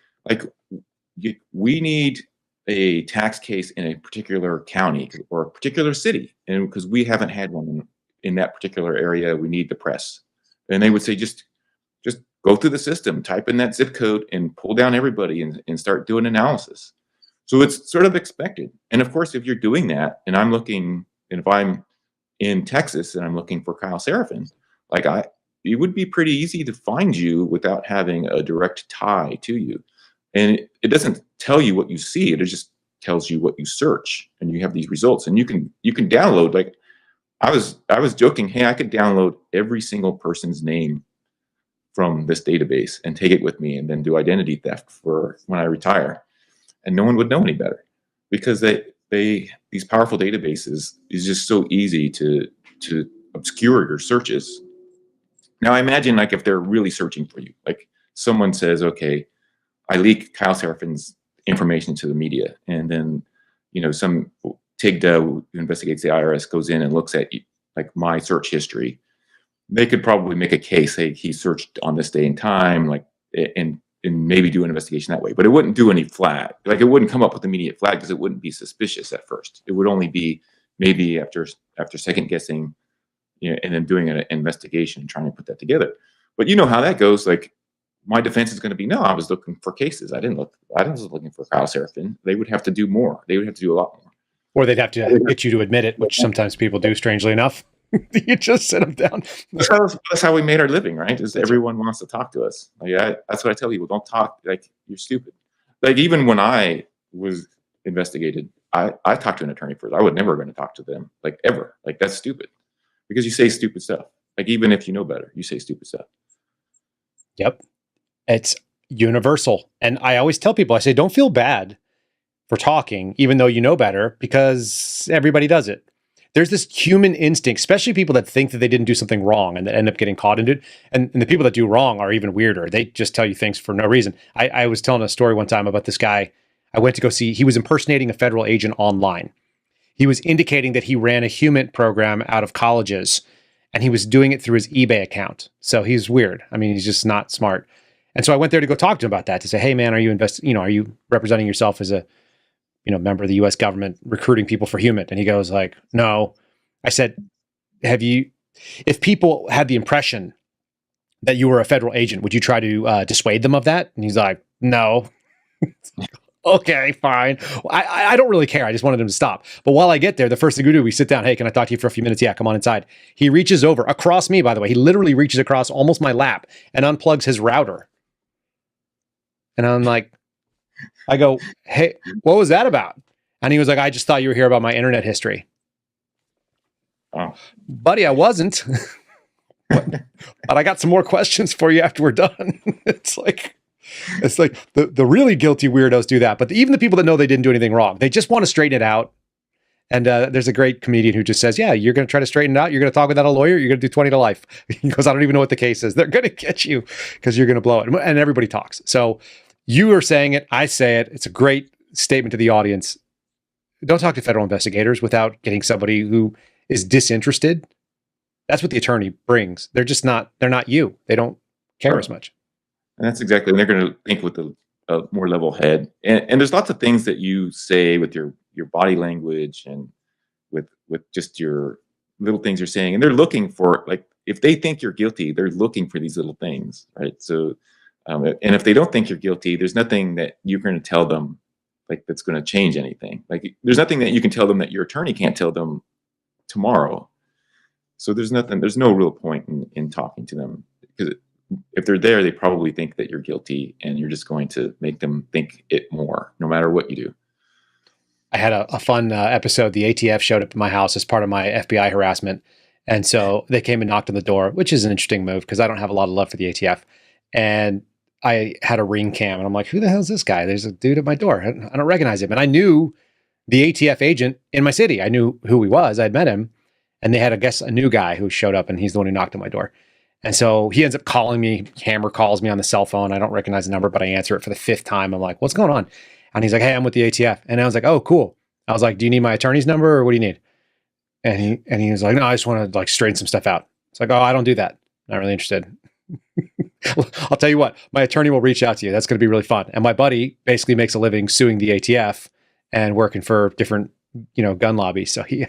I: we need a tax case in a particular county or a particular city, and because we haven't had one in that particular area, we need the press. And they would say, just go through the system, type in that zip code, and pull down everybody and start doing analysis. So it's sort of expected. And of course, if you're doing that, and if I'm in Texas and I'm looking for Kyle Seraphin, it would be pretty easy to find you without having a direct tie to you. And it doesn't tell you what you see; it just tells you what you search, and you have these results. And you can download. Like I was joking, hey, I could download every single person's name from this database and take it with me, and then do identity theft for when I retire, and no one would know any better, because these powerful databases is just so easy to obscure your searches. Now, I imagine like if they're really searching for you, like someone says, okay, I leak Kyle Seraphin's information to the media, and then some TIGDA who investigates the IRS goes in and looks at like my search history. They could probably make a case, hey, he searched on this day and time, like, and maybe do an investigation that way. But it wouldn't do any flag. Like it wouldn't come up with immediate flag because it wouldn't be suspicious at first. It would only be maybe after second guessing, and then doing an investigation and trying to put that together. But you know how that goes. Like my defense is going to be, no, I was looking for cases. I was looking for Kyle Seraphin. They would have to do more. They would have to do a lot more.
H: Or they'd have to get you to admit it, which sometimes people do, strangely enough. You just sit them down.
I: That's how we made our living, right? Is everyone wants to talk to us. That's what I tell people. Don't talk like you're stupid. Like even when I was investigated, I talked to an attorney first. I would never going to talk to them, like ever. Like that's stupid, because you say stupid stuff. Like even if you know better, you say stupid stuff.
H: Yep. It's universal. And I always tell people, I say, don't feel bad for talking, even though you know better, because everybody does it. There's this human instinct, especially people that think that they didn't do something wrong and that end up getting caught into it. And the people that do wrong are even weirder. They just tell you things for no reason. I was telling a story one time about this guy. I went to go see, he was impersonating a federal agent online. He was indicating that he ran a human program out of colleges, and he was doing it through his eBay account. So he's weird. I mean, he's just not smart. And so I went there to go talk to him about that, to say, hey man, are you representing yourself as a member of the U.S. government recruiting people for human? And he goes like, no. I said, if people had the impression that you were a federal agent, would you try to dissuade them of that? And he's like, no. Okay, fine. I don't really care. I just wanted him to stop. But while I get there, the first thing we do, we sit down. Hey, can I talk to you for a few minutes? Yeah, come on inside. He reaches over across me, by the way. He literally reaches across almost my lap and unplugs his router. And I'm like, I go, hey, what was that about? And he was like, I just thought you were here about my internet history.
I: Oh.
H: Buddy, I wasn't. but I got some more questions for you after we're done. It's like the really guilty weirdos do that. But even the people that know they didn't do anything wrong, they just want to straighten it out. And there's a great comedian who just says, yeah, you're going to try to straighten it out. You're going to talk without a lawyer. You're going to do 20 to life. He goes, I don't even know what the case is. They're going to get you because you're going to blow it. And everybody talks. So you are saying it. I say it. It's a great statement to the audience. Don't talk to federal investigators without getting somebody who is disinterested. That's what the attorney brings. They're not you. They don't care as much.
I: And that's exactly, and they're going to think with a more level head. And there's lots of things that you say with your body language and with just your little things you're saying. And they're looking for, like, if they think you're guilty, they're looking for these little things, right? So, and if they don't think you're guilty, there's nothing that you're going to tell them, like, that's going to change anything. Like, there's nothing that you can tell them that your attorney can't tell them tomorrow. So there's no real point in talking to them, because if they're there, they probably think that you're guilty, and you're just going to make them think it more, no matter what you do.
H: I had a fun episode. The ATF showed up at my house as part of my FBI harassment. And so they came and knocked on the door, which is an interesting move because I don't have a lot of love for the ATF. And I had a ring cam, and I'm like, who the hell is this guy? There's a dude at my door. I don't recognize him. And I knew the ATF agent in my city. I knew who he was. I'd met him. And they had, I guess, a new guy who showed up, and he's the one who knocked on my door. And so he ends up calling me. Hammer calls me on the cell phone. I don't recognize the number, but I answer it for the 5th time. I'm like, what's going on? And he's like, hey, I'm with the ATF. And I was like, oh, cool. I was like, do you need my attorney's number, or what do you need? And he was like, no, I just want to, like, straighten some stuff out. It's like, oh, I don't do that. Not really interested. I'll tell you what, my attorney will reach out to you. That's going to be really fun. And my buddy basically makes a living suing the ATF and working for different gun lobby. So he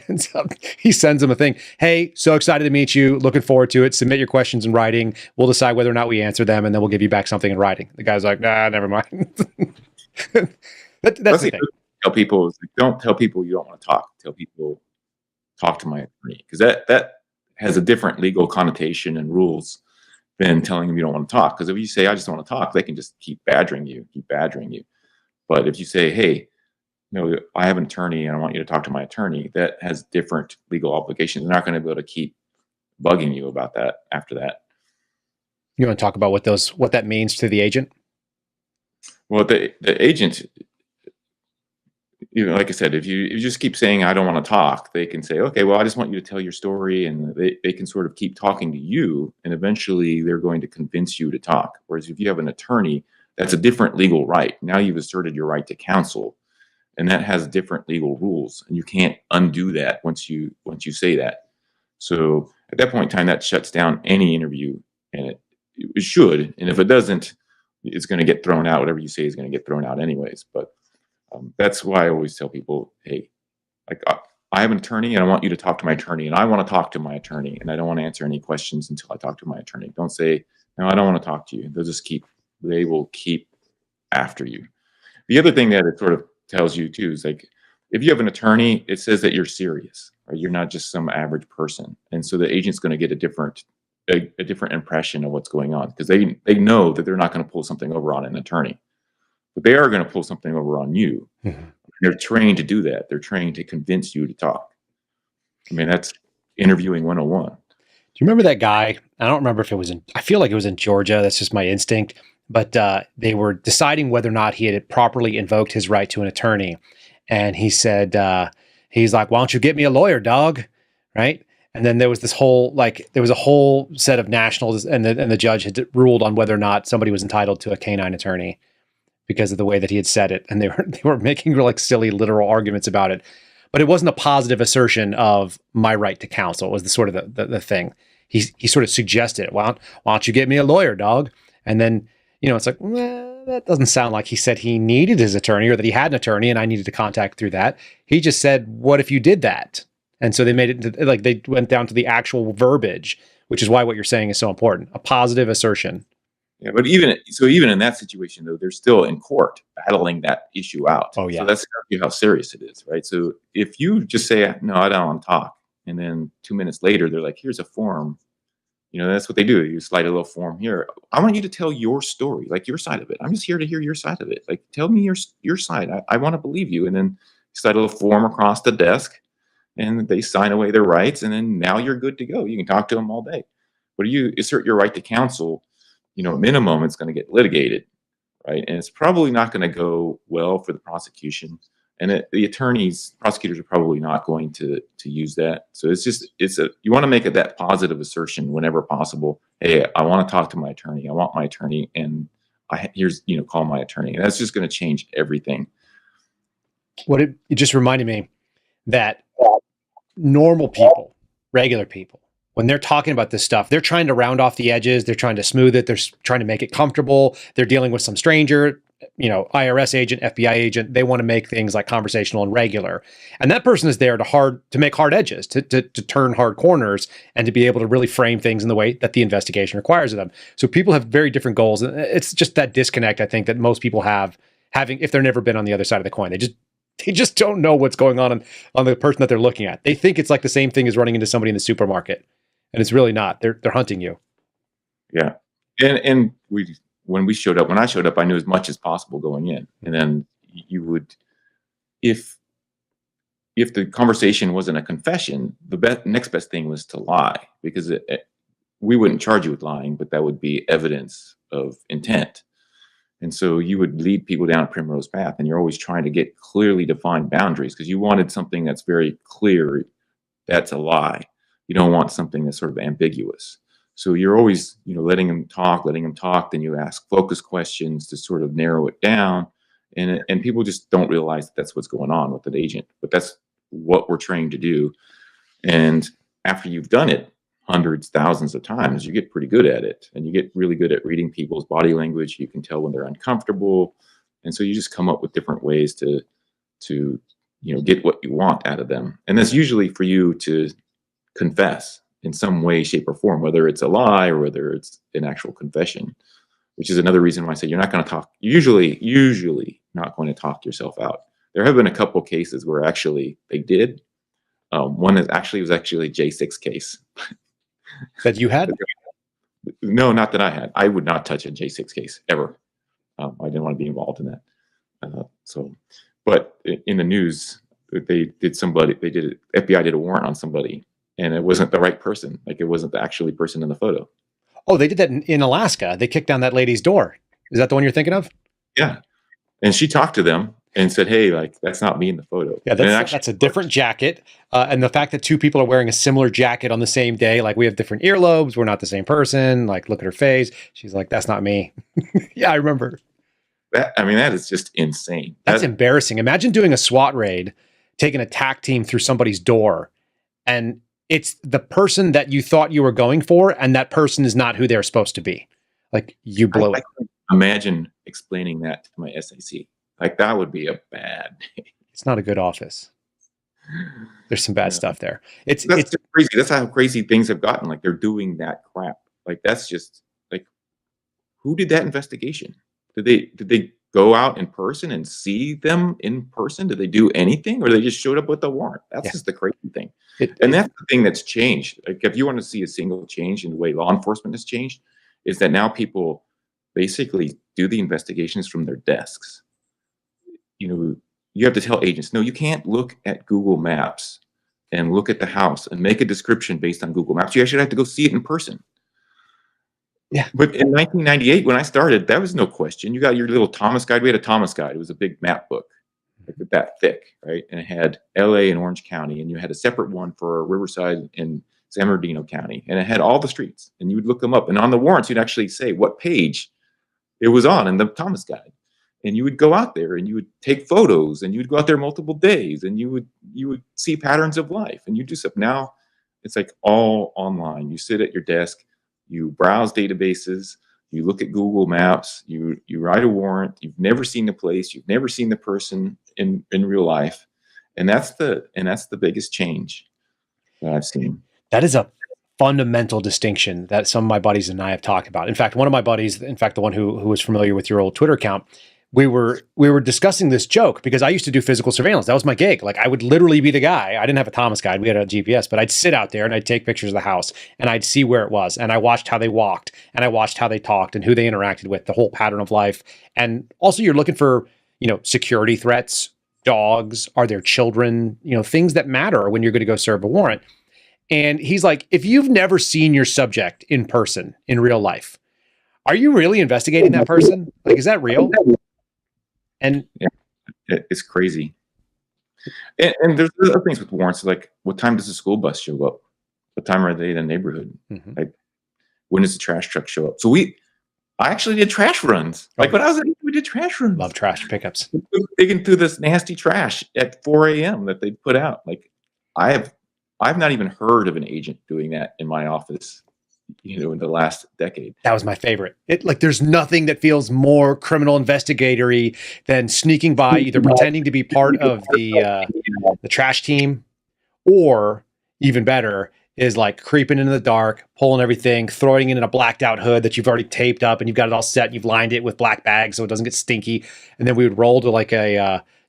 H: sends him a thing. Hey, so excited to meet you. Looking forward to it. Submit your questions in writing. We'll decide whether or not we answer them, and then we'll give you back something in writing. The guy's like, nah, never mind. That's the thing.
I: Tell people, don't tell people you don't want to talk. Tell people, talk to my attorney, because that has a different legal connotation and rules than telling them you don't want to talk. Because if you say, I just don't want to talk, they can just keep badgering you. But if you say, hey, I have an attorney and I want you to talk to my attorney, that has different legal obligations. They're not going to be able to keep bugging you about that after that.
H: You want to talk about what that means to the agent?
I: Well, the agent, like I said, if you just keep saying, I don't want to talk, they can say, okay, well, I just want you to tell your story. And they can sort of keep talking to you. And eventually they're going to convince you to talk. Whereas if you have an attorney, that's a different legal right. Now you've asserted your right to counsel. And that has different legal rules, and you can't undo that once you say that. So at that point in time, that shuts down any interview, and it should. And if it doesn't, it's going to get thrown out. Whatever you say is going to get thrown out anyways. But that's why I always tell people, hey, like I have an attorney, and I want you to talk to my attorney, and I want to talk to my attorney, and I don't want to answer any questions until I talk to my attorney. Don't say, no, I don't want to talk to you. They will keep after you. The other thing that it sort of tells you too is, like, if you have an attorney, it says that you're serious, or you're not just some average person. And so the agent's going to get a different impression of what's going on, because they know that they're not going to pull something over on an attorney, but they are going to pull something over on you. Mm-hmm. They're trained to do that. They're trained to convince you to talk. I mean, that's interviewing 101.
H: Do you remember that guy? I don't remember if I feel like it was in Georgia. That's just my instinct. But they were deciding whether or not he had properly invoked his right to an attorney. And he said, he's like, why don't you get me a lawyer, dog? Right? And then there was a whole set of nationals, and the judge had ruled on whether or not somebody was entitled to a canine attorney because of the way that he had said it. And they were making like silly literal arguments about it. But it wasn't a positive assertion of my right to counsel. It was the sort of the thing. He sort of suggested it. Why don't you get me a lawyer, dog? And then, it's like, that doesn't sound like he said he needed his attorney or that he had an attorney and I needed to contact through that. He just said, what if you did that? And so they made it into, like, they went down to the actual verbiage, which is why what you're saying is so important. A positive assertion.
I: Yeah, but even in that situation, though, they're still in court battling that issue out.
H: Oh, yeah.
I: So that's how serious it is, right? So if you just say, no, I don't want to talk, and then 2 minutes later, they're like, here's a form. That's what they do. You slide a little form here. I want you to tell your story, like your side of it. I'm just here to hear your side of it. Like, tell me your side. I want to believe you. And then you slide a little form across the desk, and they sign away their rights, and then now you're good to go. You can talk to them all day. But if you assert your right to counsel, at minimum, it's going to get litigated, right? And it's probably not going to go well for the prosecution. And the prosecutors are probably not going to use that. So you want to make it that positive assertion whenever possible. Hey, I want to talk to my attorney. I want my attorney, and call my attorney. And that's just going to change everything.
H: It just reminded me that normal people, regular people, when they're talking about this stuff, they're trying to round off the edges. They're trying to smooth it. They're trying to make it comfortable. They're dealing with some stranger, IRS agent, FBI agent. They want to make things like conversational and regular. And that person is there to make hard edges, to turn hard corners, and to be able to really frame things in the way that the investigation requires of them. So people have very different goals. And it's just that disconnect, I think, that most people have, if they've never been on the other side of the coin. They just don't know what's going on the person that they're looking at. They think it's like the same thing as running into somebody in the supermarket. And it's really not. They're hunting you.
I: Yeah. And when I showed up, I knew as much as possible going in. And then you would, if the conversation wasn't a confession, the next best thing was to lie, because we wouldn't charge you with lying, but that would be evidence of intent. And so you would lead people down a primrose path, and you're always trying to get clearly defined boundaries, because you wanted something that's very clear. That's a lie. You don't want something that's sort of ambiguous. So you're always, letting them talk. Then you ask focus questions to sort of narrow it down. And people just don't realize that that's what's going on with an agent. But that's what we're trained to do. And after you've done it hundreds, thousands of times, you get pretty good at it. And you get really good at reading people's body language. You can tell when they're uncomfortable. And so you just come up with different ways to get what you want out of them. And that's usually for you to confess in some way, shape, or form, whether it's a lie or whether it's an actual confession, which is another reason why I say you're not going to talk. Usually not going to talk yourself out. There have been a couple cases where actually they did. One was actually a J6 case.
H: That you had?
I: No, not that I had. I would not touch a J6 case ever. I didn't want to be involved in that. But in the news, FBI did a warrant on somebody, and it wasn't the right person. Like, it wasn't the actually person in the photo.
H: Oh, they did that in Alaska. They kicked down that lady's door. Is that the one you're thinking of?
I: Yeah. And she talked to them and said, hey, like, that's not me in the photo.
H: Yeah, that's a different jacket. And the fact that two people are wearing a similar jacket on the same day, like, we have different earlobes, we're not the same person, like, look at her face. She's like, that's not me. Yeah, I remember.
I: That is just insane.
H: That's embarrassing. Imagine doing a SWAT raid, taking a TAC team through somebody's door, and it's the person that you thought you were going for, and that person is not who they're supposed to be. Like, you blew it.
I: Imagine explaining that to my SAC. Like, that would be a bad day.
H: It's not a good office. There's some bad stuff there. It's
I: just crazy. That's how crazy things have gotten. Like, they're doing that crap. Like, that's just like, who did that investigation? Did they go out in person and see them in person? Did they do anything, or they just showed up with a warrant? That's just the crazy thing. And that's the thing that's changed. Like, if you want to see a single change in the way law enforcement has changed, is that now people basically do the investigations from their desks. You have to tell agents, no, you can't look at Google Maps and look at the house and make a description based on Google Maps. You actually have to go see it in person.
H: Yeah.
I: But in 1998, when I started, that was no question. You got your little Thomas guide. We had a Thomas guide. It was a big map book, like that thick, right? And it had LA and Orange County, and you had a separate one for Riverside and San Bernardino County, and it had all the streets, and you would look them up. And on the warrants, you'd actually say what page it was on in the Thomas guide. And you would go out there and you would take photos, and you would go out there multiple days, and you would see patterns of life, and you do stuff. Now it's like all online. You sit at your desk, you browse databases, you look at Google Maps, you write a warrant. You've never seen the place, you've never seen the person in real life, and that's the biggest change that I've seen.
H: That is a fundamental distinction that some of my buddies and I have talked about. In fact, one of my buddies, the one who was familiar with your old Twitter account, we were discussing this joke because I used to do physical surveillance. That was my gig. Like, I would literally be the guy. I didn't have a Thomas guide. We had a GPS, but I'd sit out there and I'd take pictures of the house, and I'd see where it was. And I watched how they walked, and I watched how they talked and who they interacted with, the whole pattern of life. And also, you're looking for, security threats, dogs, are there children, things that matter when you're going to go serve a warrant. And he's like, if you've never seen your subject in person, in real life, are you really investigating that person? Like, is that real? And
I: yeah, it's crazy. And there's other things with warrants, like, what time does the school bus show up? What time are they in the neighborhood?
H: Mm-hmm.
I: Like, when does the trash truck show up? So I actually did trash runs. Like, when I was at, we did trash runs.
H: Love trash pickups.
I: Digging through this nasty trash at 4 a.m. that they put out. Like, I've not even heard of an agent doing that in my office, in the last decade.
H: That was my favorite. There's nothing that feels more criminal investigatory than sneaking by, either pretending to be part of the trash team, or even better is like creeping into the dark, pulling everything, throwing it in a blacked out hood that you've already taped up and you've got it all set. And you've lined it with black bags so it doesn't get stinky. And then we would roll to like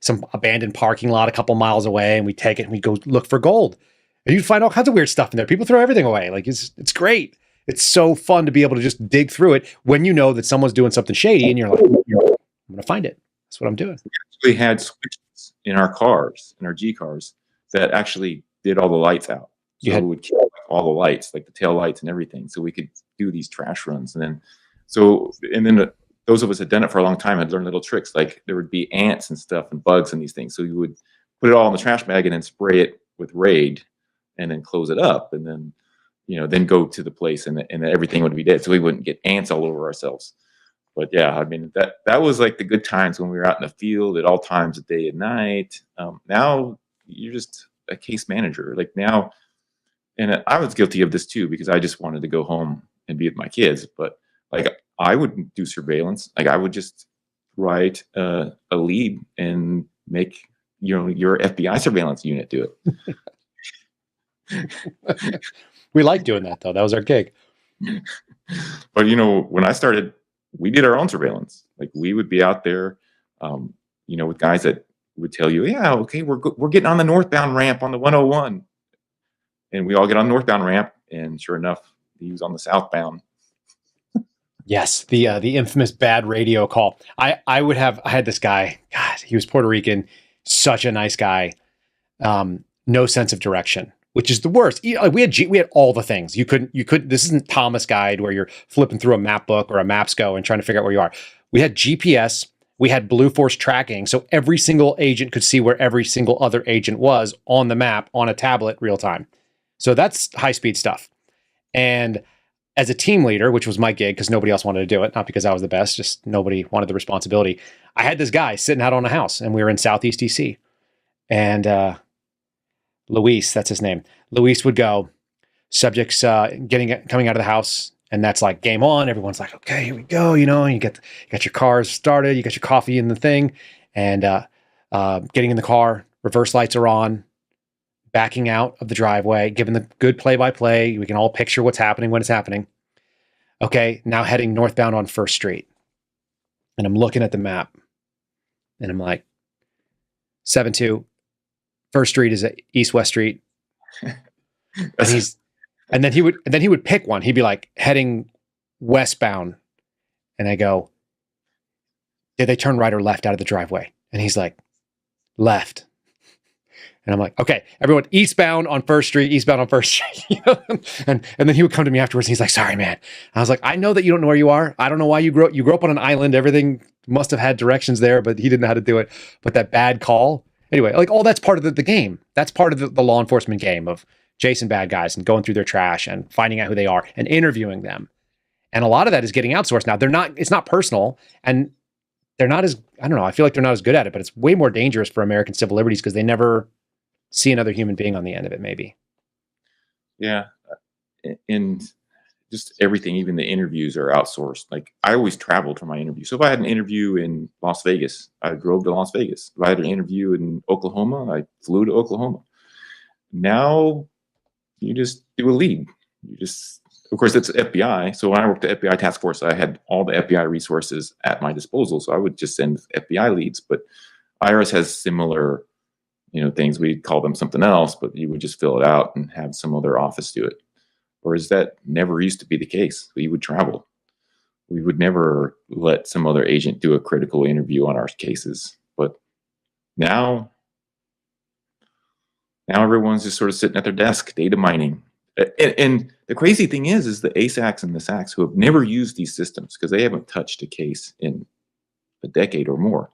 H: some abandoned parking lot a couple miles away, and we take it and we go look for gold. And you'd find all kinds of weird stuff in there. People throw everything away. Like, it's great. It's so fun to be able to just dig through it when you know that someone's doing something shady, and you're like, I'm going to find it. That's what I'm doing.
I: We actually had switches in our cars, in our G cars, that actually did all the lights out. So we would kill all the lights, like the tail lights and everything, so we could do these trash runs. And then those of us had done it for a long time had learned little tricks. Like, there would be ants and stuff and bugs and these things. So you would put it all in the trash bag and then spray it with Raid, and then close it up, and then then go to the place, and everything would be dead, so we wouldn't get ants all over ourselves. But yeah, that was like the good times when we were out in the field at all times of day and night. Now you're just a case manager. Like, now, and I was guilty of this too, because I just wanted to go home and be with my kids. But like, I wouldn't do surveillance. Like, I would just write a lead and make your FBI surveillance unit do it.
H: We like doing that, though. That was our gig.
I: But when I started, we did our own surveillance. Like, we would be out there, with guys that would tell you, yeah, okay, we're getting on the northbound ramp on the 101, and we all get on the northbound ramp, and sure enough, he was on the southbound.
H: Yes, the infamous bad radio call. I had this guy. God, he was Puerto Rican, such a nice guy. No sense of direction, which is the worst. We had all the things you couldn't. This isn't Thomas Guide where you're flipping through a map book or a Mapsco and trying to figure out where you are. We had GPS. We had Blue Force tracking, so every single agent could see where every single other agent was on the map on a tablet, real time. So that's high speed stuff. And as a team leader, which was my gig because nobody else wanted to do it, not because I was the best, just nobody wanted the responsibility. I had this guy sitting out on a house, and we were in Southeast DC. And Luis, that's his name. Luis would go, subjects coming out of the house, and that's like game on. Everyone's like, okay, here we go. And you got your cars started, you got your coffee in the thing, and getting in the car, reverse lights are on, backing out of the driveway, giving the good play-by-play. We can all picture what's happening when it's happening. Okay, now heading northbound on First Street. And I'm looking at the map, and I'm like, 7-2, First Street is at East-West Street. And then he would pick one. He'd be like heading westbound. And I go, did they turn right or left out of the driveway? And he's like, left. And I'm like, okay, everyone, eastbound on First Street. And then he would come to me afterwards, and he's like, sorry, man. I was like, I know that you don't know where you are. I don't know why you grew up on an island. Everything must have had directions there, but he didn't know how to do it. But that bad call. Anyway, like all that's part of the game. That's part of the law enforcement game of chasing bad guys and going through their trash and finding out who they are and interviewing them. And a lot of that is getting outsourced now. It's not personal, and they're not as, I don't know, I feel like they're not as good at it, but it's way more dangerous for American civil liberties because they never see another human being on the end of it, maybe.
I: Yeah. And just everything, even the interviews are outsourced. Like, I always traveled for my interview. So if I had an interview in Las Vegas, I drove to Las Vegas. If I had an interview in Oklahoma, I flew to Oklahoma. Now you just do a lead. Of course, it's FBI. So when I worked at FBI task force, I had all the FBI resources at my disposal. So I would just send FBI leads, but IRS has similar, things. We'd call them something else, but you would just fill it out and have some other office do it. Whereas that never used to be the case. We would travel. We would never let some other agent do a critical interview on our cases. But now everyone's just sort of sitting at their desk, data mining. And the crazy thing is the ASACs and the SACs who have never used these systems because they haven't touched a case in a decade or more.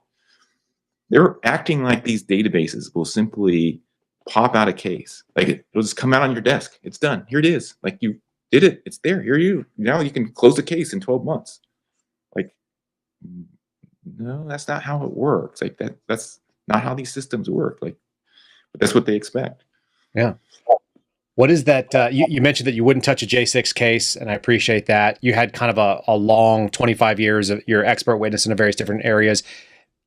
I: They're acting like these databases will simply pop out a case. Like, it'll just come out on your desk. It's done. Here it is. Like, you did it. It's there. Now you can close the case in 12 months. Like, no, that's not how it works. Like, that's not how these systems work. Like, but that's what they expect.
H: Yeah. What is that? You mentioned that you wouldn't touch a J6 case, and I appreciate that. You had kind of a long 25 years of your expert witness in various different areas.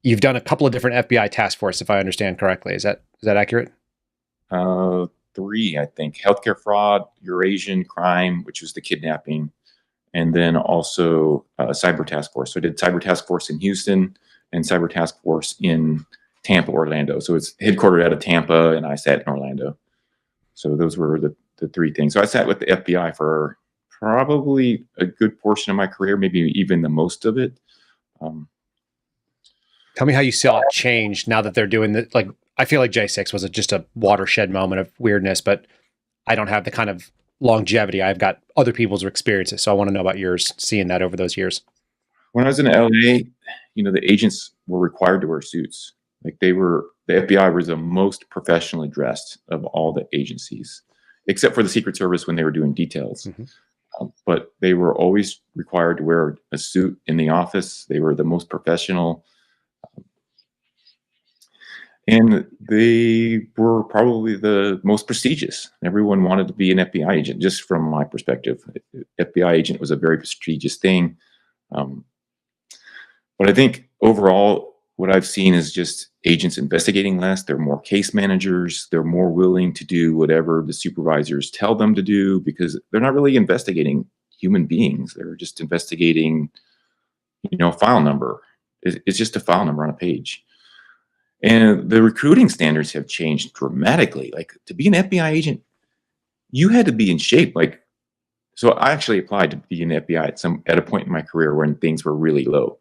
H: You've done a couple of different FBI task force, if I understand correctly. Is that accurate?
I: 3, I think. Healthcare fraud, Eurasian crime, which was the kidnapping, and then also cyber task force. So I did cyber task force in Houston and cyber task force in Tampa, Orlando. So it's headquartered out of Tampa, and I sat in Orlando. So those were the 3 things. So I sat with the FBI for probably a good portion of my career, maybe even the most of it.
H: Tell me how you saw it change now that they're doing that. Like, I feel like J6 was just a watershed moment of weirdness, but I don't have the kind of longevity. I've got other people's experiences. So I want to know about yours, seeing that over those years.
I: When I was in LA, the agents were required to wear suits. Like, the FBI was the most professionally dressed of all the agencies, except for the Secret Service when they were doing details. Mm-hmm. But they were always required to wear a suit in the office. They were the most professional. And they were probably the most prestigious. Everyone wanted to be an FBI agent, just from my perspective. FBI agent was a very prestigious thing. But I think overall, what I've seen is just agents investigating less. They're more case managers. They're more willing to do whatever the supervisors tell them to do because they're not really investigating human beings. They're just investigating, a file number. It's just a file number on a page. And the recruiting standards have changed dramatically. Like, to be an FBI agent, you had to be in shape. So I actually applied to be in the FBI at a point in my career when things were really low.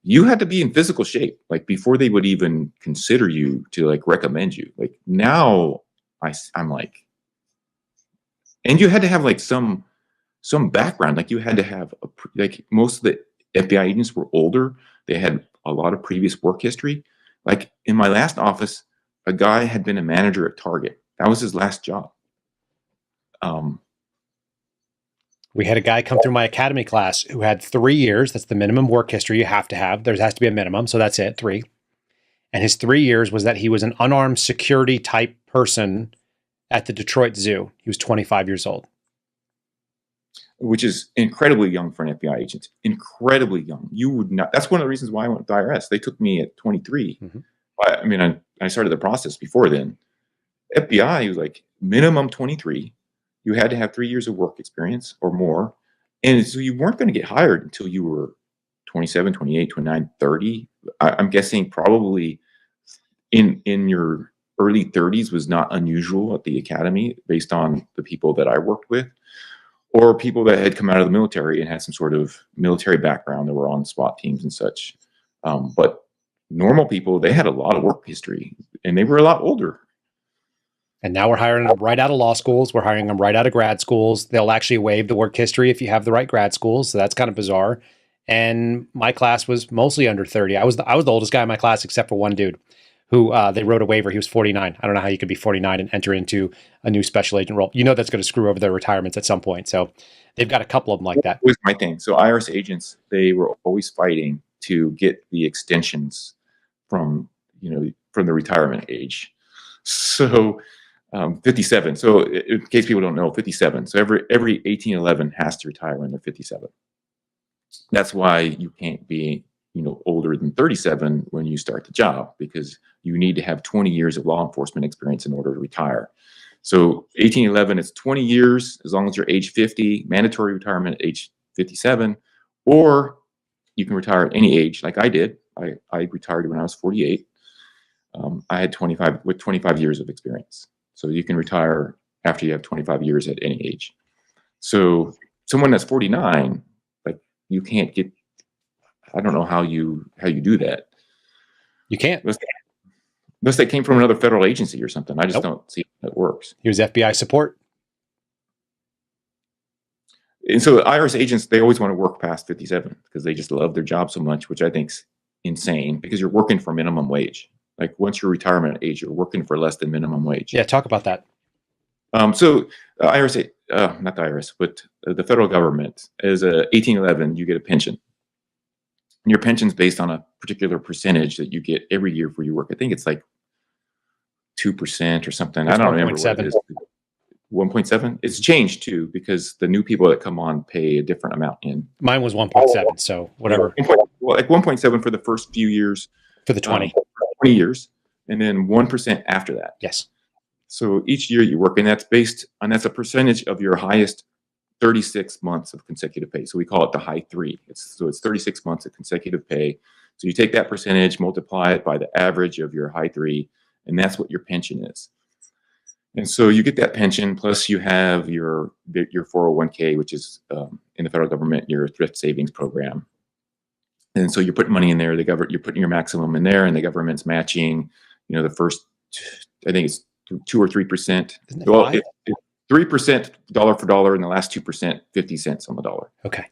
I: You had to be in physical shape, before they would even consider you to recommend you. Now I'm and you had to have some background. You had to have most of the FBI agents were older. They had a lot of previous work history. In my last office, a guy had been a manager at Target. That was his last job.
H: We had a guy come through my academy class who had 3 years. That's the minimum work history you have to have. There has to be a minimum, so that's it, 3. And his 3 years was that he was an unarmed security type person at the Detroit Zoo. He was 25 years old.
I: Which is incredibly young for an FBI agent. Incredibly young. You would not. That's one of the reasons why I went to the IRS. They took me at 23. Mm-hmm. I started the process before then. FBI was minimum 23. You had to have 3 years of work experience or more. And so you weren't going to get hired until you were 27, 28, 29, 30. I'm guessing probably in your early 30s was not unusual at the academy based on the people that I worked with, or people that had come out of the military and had some sort of military background that were on SWAT teams and such. But normal people, they had a lot of work history and they were a lot older.
H: And now we're hiring them right out of law schools. We're hiring them right out of grad schools. They'll actually waive the work history if you have the right grad schools. So that's kind of bizarre. And my class was mostly under 30. I was the oldest guy in my class, except for one dude who they wrote a waiver. He was 49. I don't know how you could be 49 and enter into a new special agent role. That's going to screw over their retirements at some point. So they've got a couple of them like that.
I: That was my thing. So IRS agents, they were always fighting to get the extensions from the retirement age. So 57. So in case people don't know, 57. So every 1811 has to retire when they're 57. That's why you can't be older than 37 when you start the job, because you need to have 20 years of law enforcement experience in order to retire. So 1811 is 20 years as long as you're age 50, mandatory retirement at age 57, or you can retire at any age like I did. I retired when I was 48. I had 25 years of experience. So you can retire after you have 25 years at any age. So someone that's 49, you can't get, I don't know how you do that.
H: You can't.
I: Unless they came from another federal agency or something. I just don't see how it works.
H: Here's FBI support.
I: And so IRS agents, they always want to work past 57 because they just love their job so much, which I think's insane because you're working for minimum wage. Once your retirement age, you're working for less than minimum wage.
H: Yeah, talk about that.
I: So IRS, not the IRS, but the federal government, as a 1811, you get a pension. And your pension's based on a particular percentage that you get every year for your work. I think it's 2% or something. I don't remember what it is. 1.7. It's changed too because the new people that come on pay a different amount in.
H: Mine was 1.7, so whatever.
I: 1.7 for the first few years.
H: For the 20
I: years, and then 1% after that.
H: Yes.
I: So each year you work, and that's that's a percentage of your highest 36 months of consecutive pay. So we call it the high 3. It's 36 months of consecutive pay. So you take that percentage, multiply it by the average of your high 3, and that's what your pension is. And so you get that pension, plus you have your 401k, which is in the federal government, your thrift savings program. And so you're putting money in there. You're putting your maximum in there, and the government's matching. The first, I think it's 2 or 3%. Well, 3% dollar for dollar, and the last 2%, 50 cents on the dollar.
H: Okay.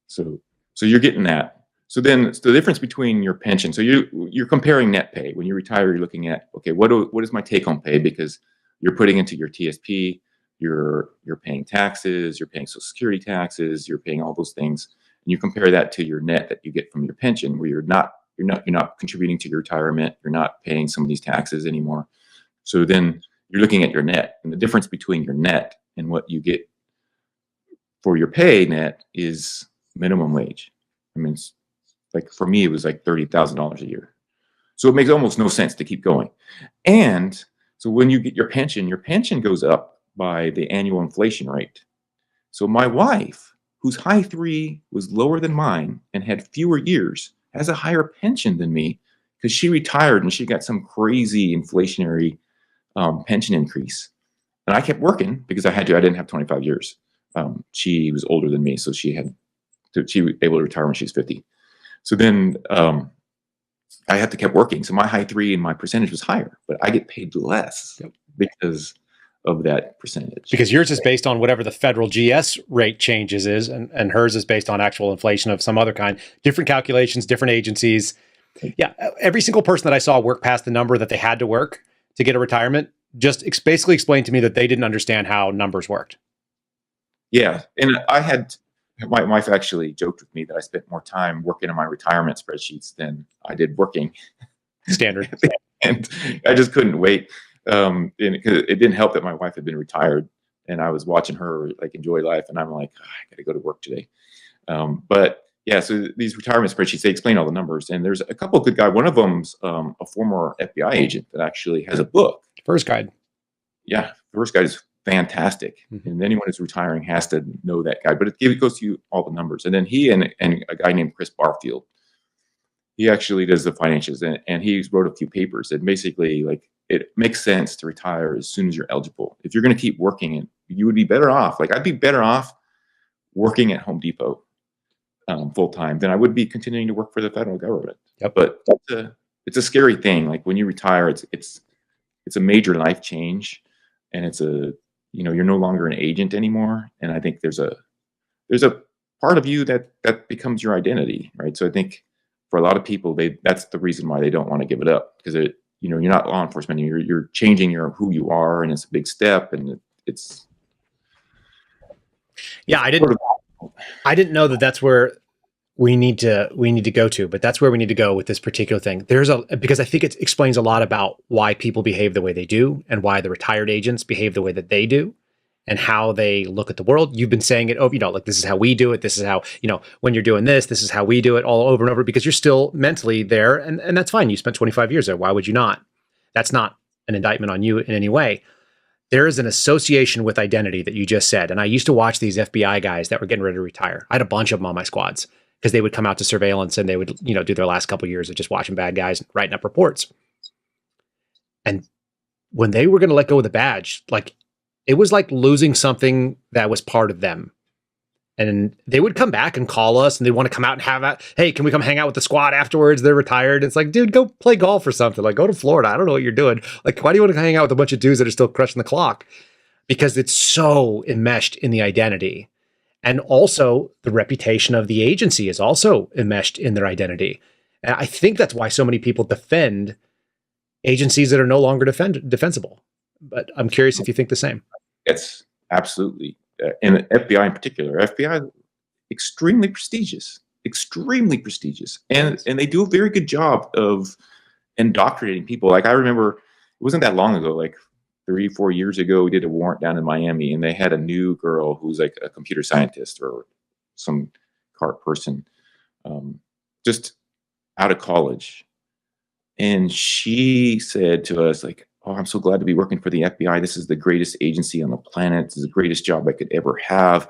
I: So you're getting that. So then the difference between your pension. So you're comparing net pay. When you retire, you're looking at, okay, what is my take-home pay? Because you're putting into your TSP, you're paying taxes, you're paying Social Security taxes, you're paying all those things. And you compare that to your net that you get from your pension, where you're not contributing to your retirement, you're not paying some of these taxes anymore. So then you're looking at your net, and the difference between your net and what you get for your pay net is minimum wage. For me, it was $30,000 a year. So it makes almost no sense to keep going. And so when you get your pension goes up by the annual inflation rate. So my wife, whose high 3 was lower than mine and had fewer years, has a higher pension than me because she retired and she got some crazy inflationary pension increase. And I kept working because I had to. I didn't have 25 years. She was older than me, so she was able to retire when she was 50. So then I had to keep working. So my high 3 and my percentage was higher, but I get paid less because of that percentage.
H: Because yours is based on whatever the federal GS rate changes is, and hers is based on actual inflation of some other kind. Different calculations, different agencies. Yeah, every single person that I saw work past the number that they had to work to get a retirement just basically explained to me that they didn't understand how numbers worked.
I: Yeah, and my wife actually joked with me that I spent more time working on my retirement spreadsheets than I did working.
H: Standard.
I: And I just couldn't wait. And it didn't help that my wife had been retired, and I was watching her like enjoy life, and I'm like, I got to go to work today. But yeah, so these retirement spreadsheets, they explain all the numbers, and there's a couple of good guys. One of them's a former FBI agent that actually has a book.
H: First Guide.
I: Yeah, First Guide is fantastic, and anyone who's retiring has to know that guy. But it goes through all the numbers, and then he and a guy named Chris Barfield, he actually does the financials, and he wrote a few papers. And basically, like, it makes sense to retire as soon as you're eligible. If you're going to keep working, you would be better off. Like, I'd be better off working at Home Depot full time than I would be continuing to work for the federal government.
H: Yep.
I: But it's a scary thing. Like, when you retire, it's a major life change, and you're no longer an agent anymore. And I think there's a part of you that becomes your identity, right? So I think for a lot of people, that's the reason why they don't want to give it up, because you're not law enforcement. You're changing who you are, and it's a big step, and it's.
H: Yeah, I didn't know that that's where we need to go to, but that's where we need to go with this particular thing. Because I think it explains a lot about why people behave the way they do, and why the retired agents behave the way that they do, and how they look at the world. You've been saying it over, like, this is how we do it. This is how, when you're doing this is how we do it, all over and over, because you're still mentally there. And that's fine. You spent 25 years there. Why would you not? That's not an indictment on you in any way. There is an association with identity that you just said. And I used to watch these FBI guys that were getting ready to retire. I had a bunch of them on my squads because they would come out to surveillance, and they would, do their last couple of years of just watching bad guys and writing up reports. And when they were going to let go of the badge, like, it was like losing something that was part of them. And they would come back and call us, and they want to come out and hey, can we come hang out with the squad afterwards? They're retired. It's like, dude, go play golf or something. Like, go to Florida. I don't know what you're doing. Like, why do you want to hang out with a bunch of dudes that are still crushing the clock? Because it's so enmeshed in the identity. And also the reputation of the agency is also enmeshed in their identity. And I think that's why so many people defend agencies that are no longer defensible. But I'm curious if you think the same.
I: It's absolutely. And the FBI in particular, FBI is extremely prestigious, and they do a very good job of indoctrinating people. Like, I remember, it wasn't that long ago, like 3-4 years ago, we did a warrant down in Miami, and they had a new girl who's like a computer scientist or some CART person, just out of college, and she said to us, like, "Oh, I'm so glad to be working for the FBI. This is the greatest agency on the planet. This is the greatest job I could ever have.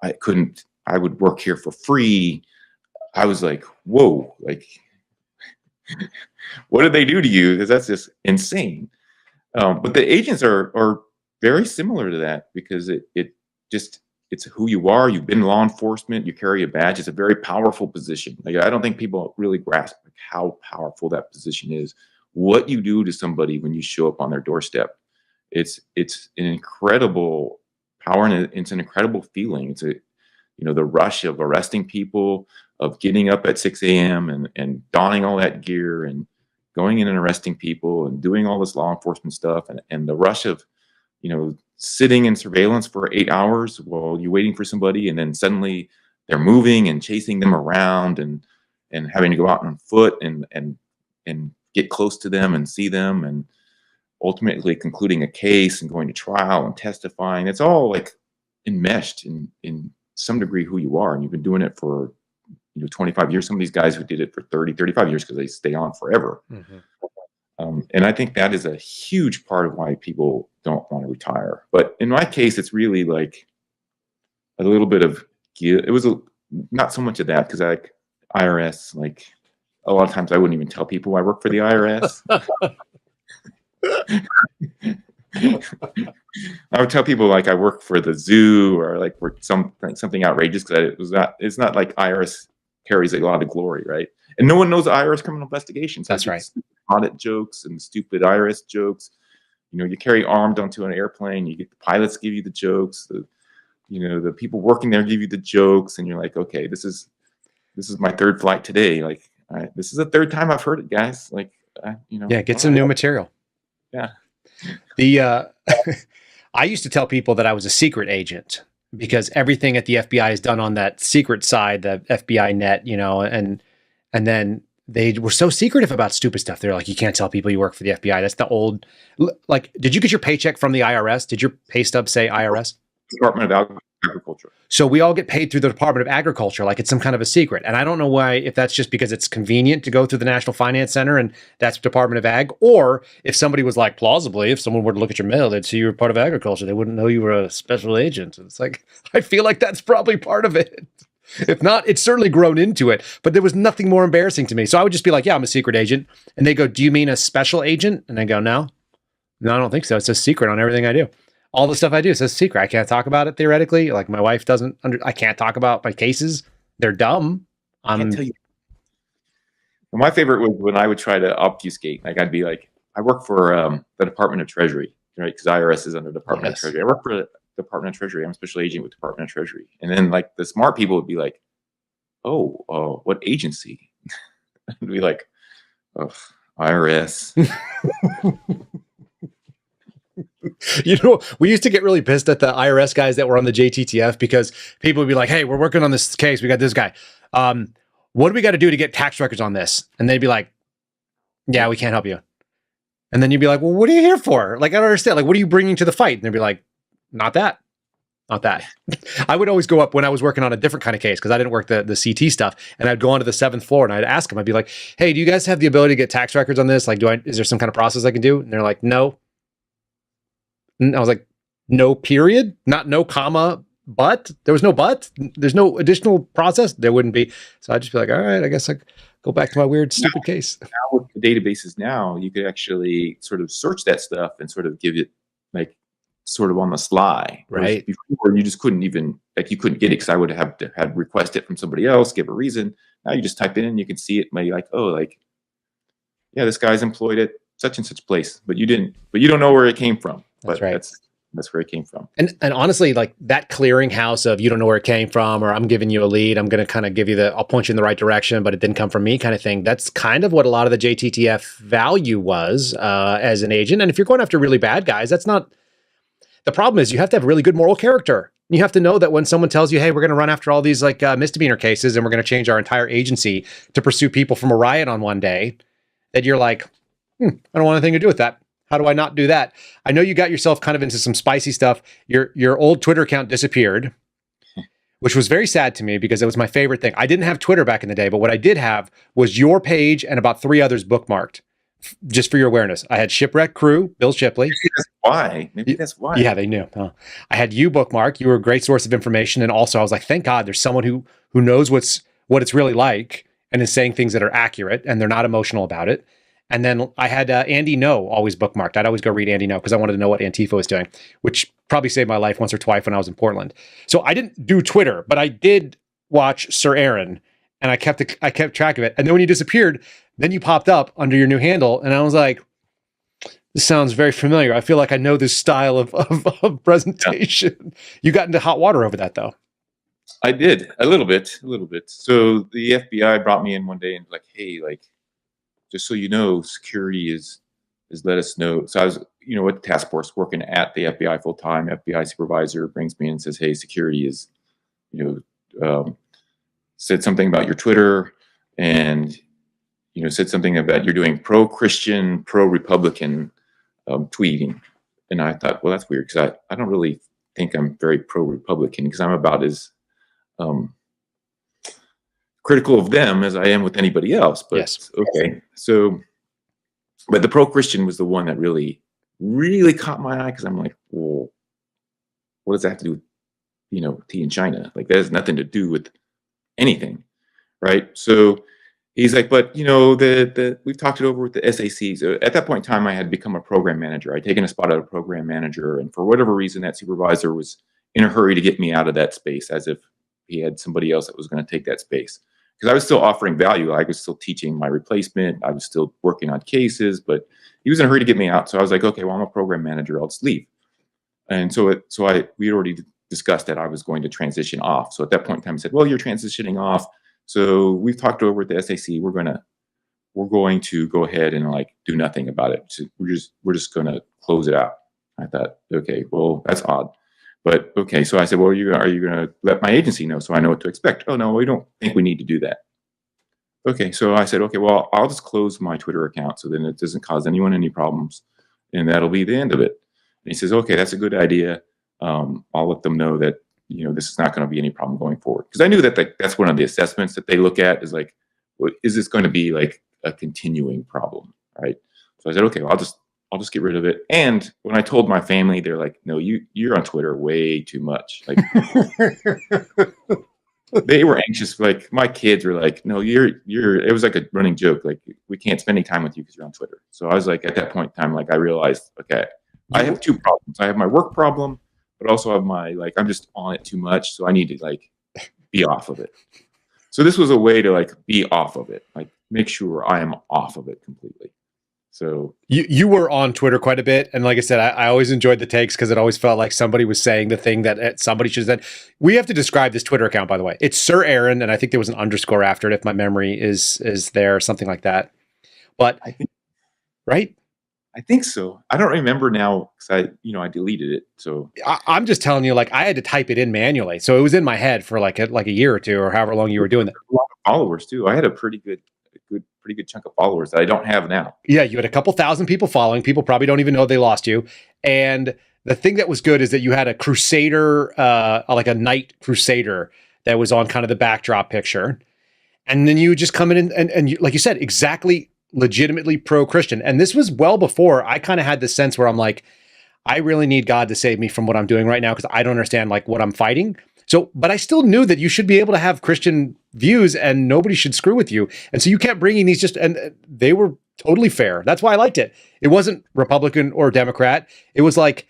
I: I would work here for free." I was like, whoa, like, what did they do to you? Because that's just insane. But the agents are very similar to that, because it's who you are. You've been in law enforcement. You carry a badge. It's a very powerful position. Like, I don't think people really grasp how powerful that position is. What you do to somebody when you show up on their doorstep, it's an incredible power, and it's an incredible feeling. It's the rush of arresting people, of getting up at 6 a.m. and donning all that gear and going in and arresting people and doing all this law enforcement stuff, and the rush of sitting in surveillance for 8 hours while you're waiting for somebody, and then suddenly they're moving and chasing them around, and having to go out on foot and get close to them and see them, and ultimately concluding a case and going to trial and testifying. It's all like enmeshed in some degree who you are, and you've been doing it for 25 years. Some of these guys who did it for 30, 35 years because they stay on forever. And I think that is a huge part of why people don't want to retire. But in my case, it's really like a little bit of guilt. It was not so much of that because IRS, like a lot of times I wouldn't even tell people I work for the IRS. I would tell people like I work for the zoo or like for something outrageous because it's not like IRS carries a lot of glory, right? And no one knows IRS criminal investigations.
H: That's right.
I: Audit jokes and stupid IRS jokes. You carry armed onto an airplane. You get the pilots give you the jokes. The people working there give you the jokes, and you're like, okay, this is my third flight today. Like, this is the third time I've heard it, guys. Like,
H: yeah, get some new material.
I: Yeah.
H: I used to tell people that I was a secret agent because everything at the FBI is done on that secret side, the FBI net, and then they were so secretive about stupid stuff. They're like, you can't tell people you work for the FBI. That's the old, like, did you get your paycheck from the IRS? Did your pay stub say IRS?
I: Department of Agriculture.
H: So we all get paid through the Department of Agriculture, like it's some kind of a secret. And I don't know why, if that's just because it's convenient to go through the National Finance Center and that's Department of Ag, or if somebody was like, plausibly, if someone were to look at your mail, they'd see you were part of agriculture. They wouldn't know you were a special agent. It's like, I feel like that's probably part of it. If not, it's certainly grown into it. But there was nothing more embarrassing to me. So I would just be like, yeah, I'm a secret agent. And they go, do you mean a special agent? And I go, no, I don't think so. It's a secret on everything I do. All the stuff I do is a secret. I can't talk about it theoretically. Like my wife doesn't. I can't talk about my cases. They're dumb.
I: I can't tell you. My favorite was when I would try to obfuscate. Like I'd be like, I work for the Department of Treasury, right? Because IRS is under Department of Treasury. I work for the Department of Treasury. I'm a special agent with Department of Treasury. And then like the smart people would be like, oh, what agency? I'd be like, oh, IRS.
H: We used to get really pissed at the IRS guys that were on the JTTF because people would be like, hey, we're working on this case. We got this guy. What do we got to do to get tax records on this? And they'd be like, yeah, we can't help you. And then you'd be like, well, what are you here for? Like, I don't understand. Like, what are you bringing to the fight? And they'd be like, not that. I would always go up when I was working on a different kind of case because I didn't work the CT stuff. And I'd go onto the 7th floor and I'd ask them, I'd be like, hey, do you guys have the ability to get tax records on this? Like, is there some kind of process I can do? And they're like, no. And I was like, no, period, not no comma, but there was no but. There's no additional process. There wouldn't be. So I'd just be like, all right, I guess I go back to my weird, stupid case.
I: Now with the databases now, you could actually sort of search that stuff and sort of give it like sort of on the sly.
H: Right.
I: Before you just couldn't even, like you couldn't get it because I would have had request it from somebody else, give a reason. Now you just type it in and you can see it. Maybe like, oh, like, yeah, this guy's employed at such and such place, but you don't know where it came from.
H: That's right.
I: That's where it came from.
H: And honestly, like that clearinghouse of you don't know where it came from, or I'm giving you a lead, I'm going to kind of give you I'll point you in the right direction, but it didn't come from me kind of thing. That's kind of what a lot of the JTTF value was as an agent. And if you're going after really bad guys, that's not, the problem is you have to have really good moral character. You have to know that when someone tells you, hey, we're going to run after all these like misdemeanor cases and we're going to change our entire agency to pursue people from a riot on one day, that you're like, I don't want anything to do with that. How do I not do that? I know you got yourself kind of into some spicy stuff. Your old Twitter account disappeared, which was very sad to me because it was my favorite thing. I didn't have Twitter back in the day, but what I did have was your page and about 3 others bookmarked, just for your awareness. I had Shipwreck Crew, Bill Shipley.
I: Maybe that's why.
H: Yeah, they knew. Huh? I had you bookmarked. You were a great source of information. And also I was like, thank God there's someone who knows what it's really like and is saying things that are accurate and they're not emotional about it. And then I had Andy No always bookmarked. I'd always go read Andy No because I wanted to know what Antifa was doing, which probably saved my life once or twice when I was in Portland. So I didn't do Twitter, but I did watch Sir Aaron, and I kept track of it. And then when you disappeared, then you popped up under your new handle, and I was like, this sounds very familiar. I feel like I know this style of presentation. Yeah. You got into hot water over that, though.
I: I did a little bit. So the FBI brought me in one day and was like, hey, like, just so you know, security is let us know. So I was, with the task force working at the FBI full time. FBI supervisor brings me in and says, hey, security is, said something about your Twitter and, said something about you're doing pro-Christian, pro-Republican tweeting. And I thought, well, that's weird because I don't really think I'm very pro-Republican because I'm about as critical of them as I am with anybody else. But
H: Yes.
I: okay. So, but the pro-Christian was the one that really, really caught my eye, because I'm like, well, what does that have to do with, tea in China? Like, that has nothing to do with anything, right? So he's like, but we've talked it over with the SAC. So at that point in time, I had become a program manager. I'd taken a spot as a program manager, and for whatever reason, that supervisor was in a hurry to get me out of that space, as if he had somebody else that was going to take that space. Because I was still offering value. I was still teaching my replacement. I was still working on cases, but he was in a hurry to get me out. So I was like, okay, well, I'm a program manager. I'll just leave. And we already discussed that I was going to transition off. So at that point in time, I said, well, you're transitioning off. So we've talked over at the SAC. We're going to go ahead and like do nothing about it. So we're just going to close it out. I thought, okay, well, that's odd. But okay, so I said, well, are you going to let my agency know so I know what to expect? Oh, no, we don't think we need to do that. Okay, so I said, okay, well, I'll just close my Twitter account so then it doesn't cause anyone any problems, and that'll be the end of it. And he says, okay, that's a good idea. I'll let them know that, this is not going to be any problem going forward. Because I knew that that's one of the assessments that they look at is like, well, is this going to be like a continuing problem, right? So I said, okay, well, I'll just get rid of it. And when I told my family, they're like, no, you're on Twitter way too much. Like, they were anxious. Like, my kids were like, no, it was like a running joke. Like, we can't spend any time with you because you're on Twitter. So I was like, at that point in time, like, I realized, okay, I have two problems. I have my work problem, but also have my, like, I'm just on it too much. So I need to like be off of it. So this was a way to like be off of it, like make sure I am off of it completely. So
H: you were on Twitter quite a bit, and like I said, I always enjoyed the takes because it always felt like somebody was saying the thing that somebody should have said. We have to describe this Twitter account, by the way. It's Sir Aaron, and I think there was an underscore after it, if my memory is there, something like that. But
I: I think,
H: right?
I: I think so. I don't remember now because I deleted it. So
H: I'm just telling you, like, I had to type it in manually, so it was in my head for like a year or two, or however long you were doing that.
I: A lot of followers too. I had a pretty good chunk of followers that I don't have now.
H: Yeah, you had a couple thousand people following. People probably don't even know they lost you. And the thing that was good is that you had a crusader, like a knight crusader that was on kind of the backdrop picture. And then you would just come in and you, like you said, exactly legitimately pro-Christian. And this was well before I kind of had this sense where I'm like, I really need God to save me from what I'm doing right now because I don't understand like what I'm fighting. So, but I still knew that you should be able to have Christian views and nobody should screw with you. And so you kept bringing these and they were totally fair. That's why I liked it. It wasn't Republican or Democrat. It was like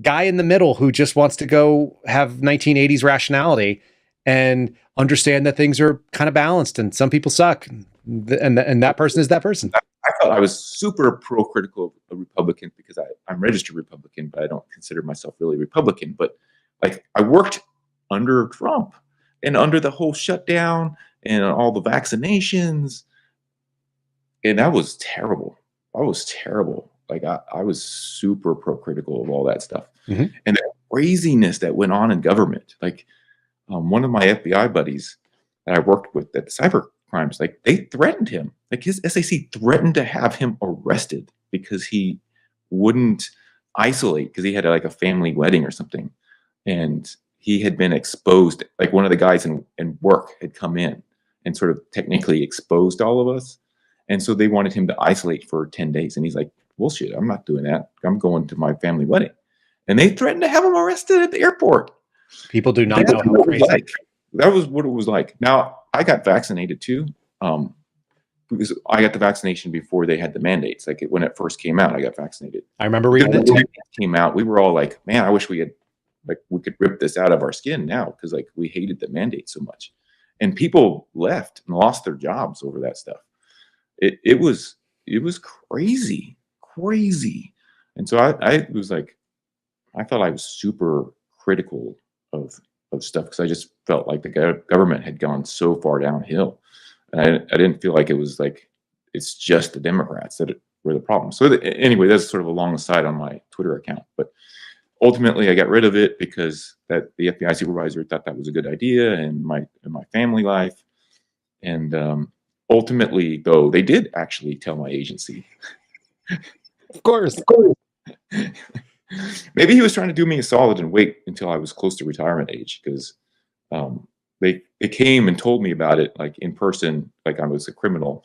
H: guy in the middle who just wants to go have 1980s rationality and understand that things are kind of balanced and some people suck. And that person is that person.
I: I thought I was super pro-critical of Republicans because I'm registered Republican, but I don't consider myself really Republican. But like I worked under Trump and under the whole shutdown and all the vaccinations. And that was terrible. Like I was super pro-critical of all that stuff. Mm-hmm. And the craziness that went on in government. Like one of my FBI buddies that I worked with at the cyber crimes, like they threatened him. Like his SAC threatened to have him arrested because he wouldn't isolate because he had like a family wedding or something. And he had been exposed, like one of the guys in work had come in and sort of technically exposed all of us. And so they wanted him to isolate for 10 days. And he's like, bullshit, I'm not doing that. I'm going to my family wedding. And they threatened to have him arrested at the airport.
H: People do not know how crazy.
I: Like. That was what it was like. Now, I got vaccinated too. Because I got the vaccination before they had the mandates. Like when it first came out, I got vaccinated.
H: I remember reading it.
I: When it came out, we were all like, man, I wish we could rip this out of our skin now because like we hated the mandate so much. And people left and lost their jobs over that stuff. It was crazy. And so I was like, I thought I was super critical of stuff because I just felt like the government had gone so far downhill. And I didn't feel like it was like, it's just the Democrats that were the problem. So anyway, that's sort of a long aside on my Twitter account. But ultimately, I got rid of it because the FBI supervisor thought that was a good idea in my family life. And ultimately, though, they did actually tell my agency.
H: Of course.
I: Maybe he was trying to do me a solid and wait until I was close to retirement age because they came and told me about it, like in person, like I was a criminal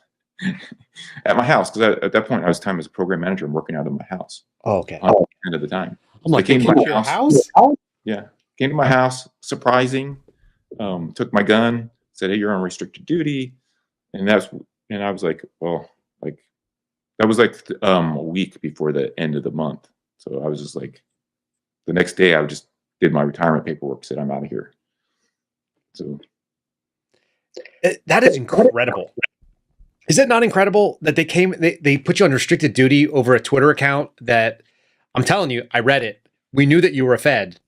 I: at my house. Because at that point, I was as a program manager and working out of my house.
H: Oh, okay.
I: 100% of the time.
H: I'm like,
I: they
H: came to your house?
I: Yeah, came to my house, surprising. Took my gun, said, "Hey, you're on restricted duty," and I was like, well, like that was like a week before the end of the month. So I was just like, the next day, I just did my retirement paperwork, said I'm out of here. So
H: That is incredible. Is it not incredible that they put you on restricted duty over a Twitter account that, I'm telling you, I read it. We knew that you were a Fed.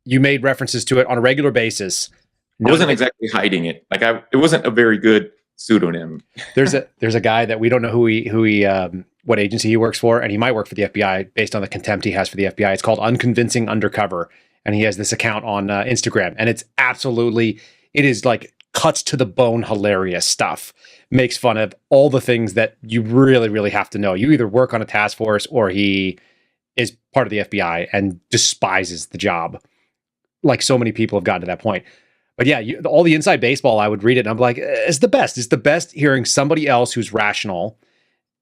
H: You made references to it on a regular basis.
I: I wasn't exactly hiding it. Like it wasn't a very good pseudonym.
H: There's a guy that we don't know what agency he works for, and he might work for the FBI based on the contempt he has for the FBI. It's called Unconvincing Undercover, and he has this account on Instagram, and it is like cuts to the bone hilarious stuff. Makes fun of all the things that you really, really have to know. You either work on a task force or he is part of the FBI and despises the job. Like so many people have gotten to that point. But yeah, all the inside baseball, I would read it and I'm like, it's the best. It's the best hearing somebody else who's rational.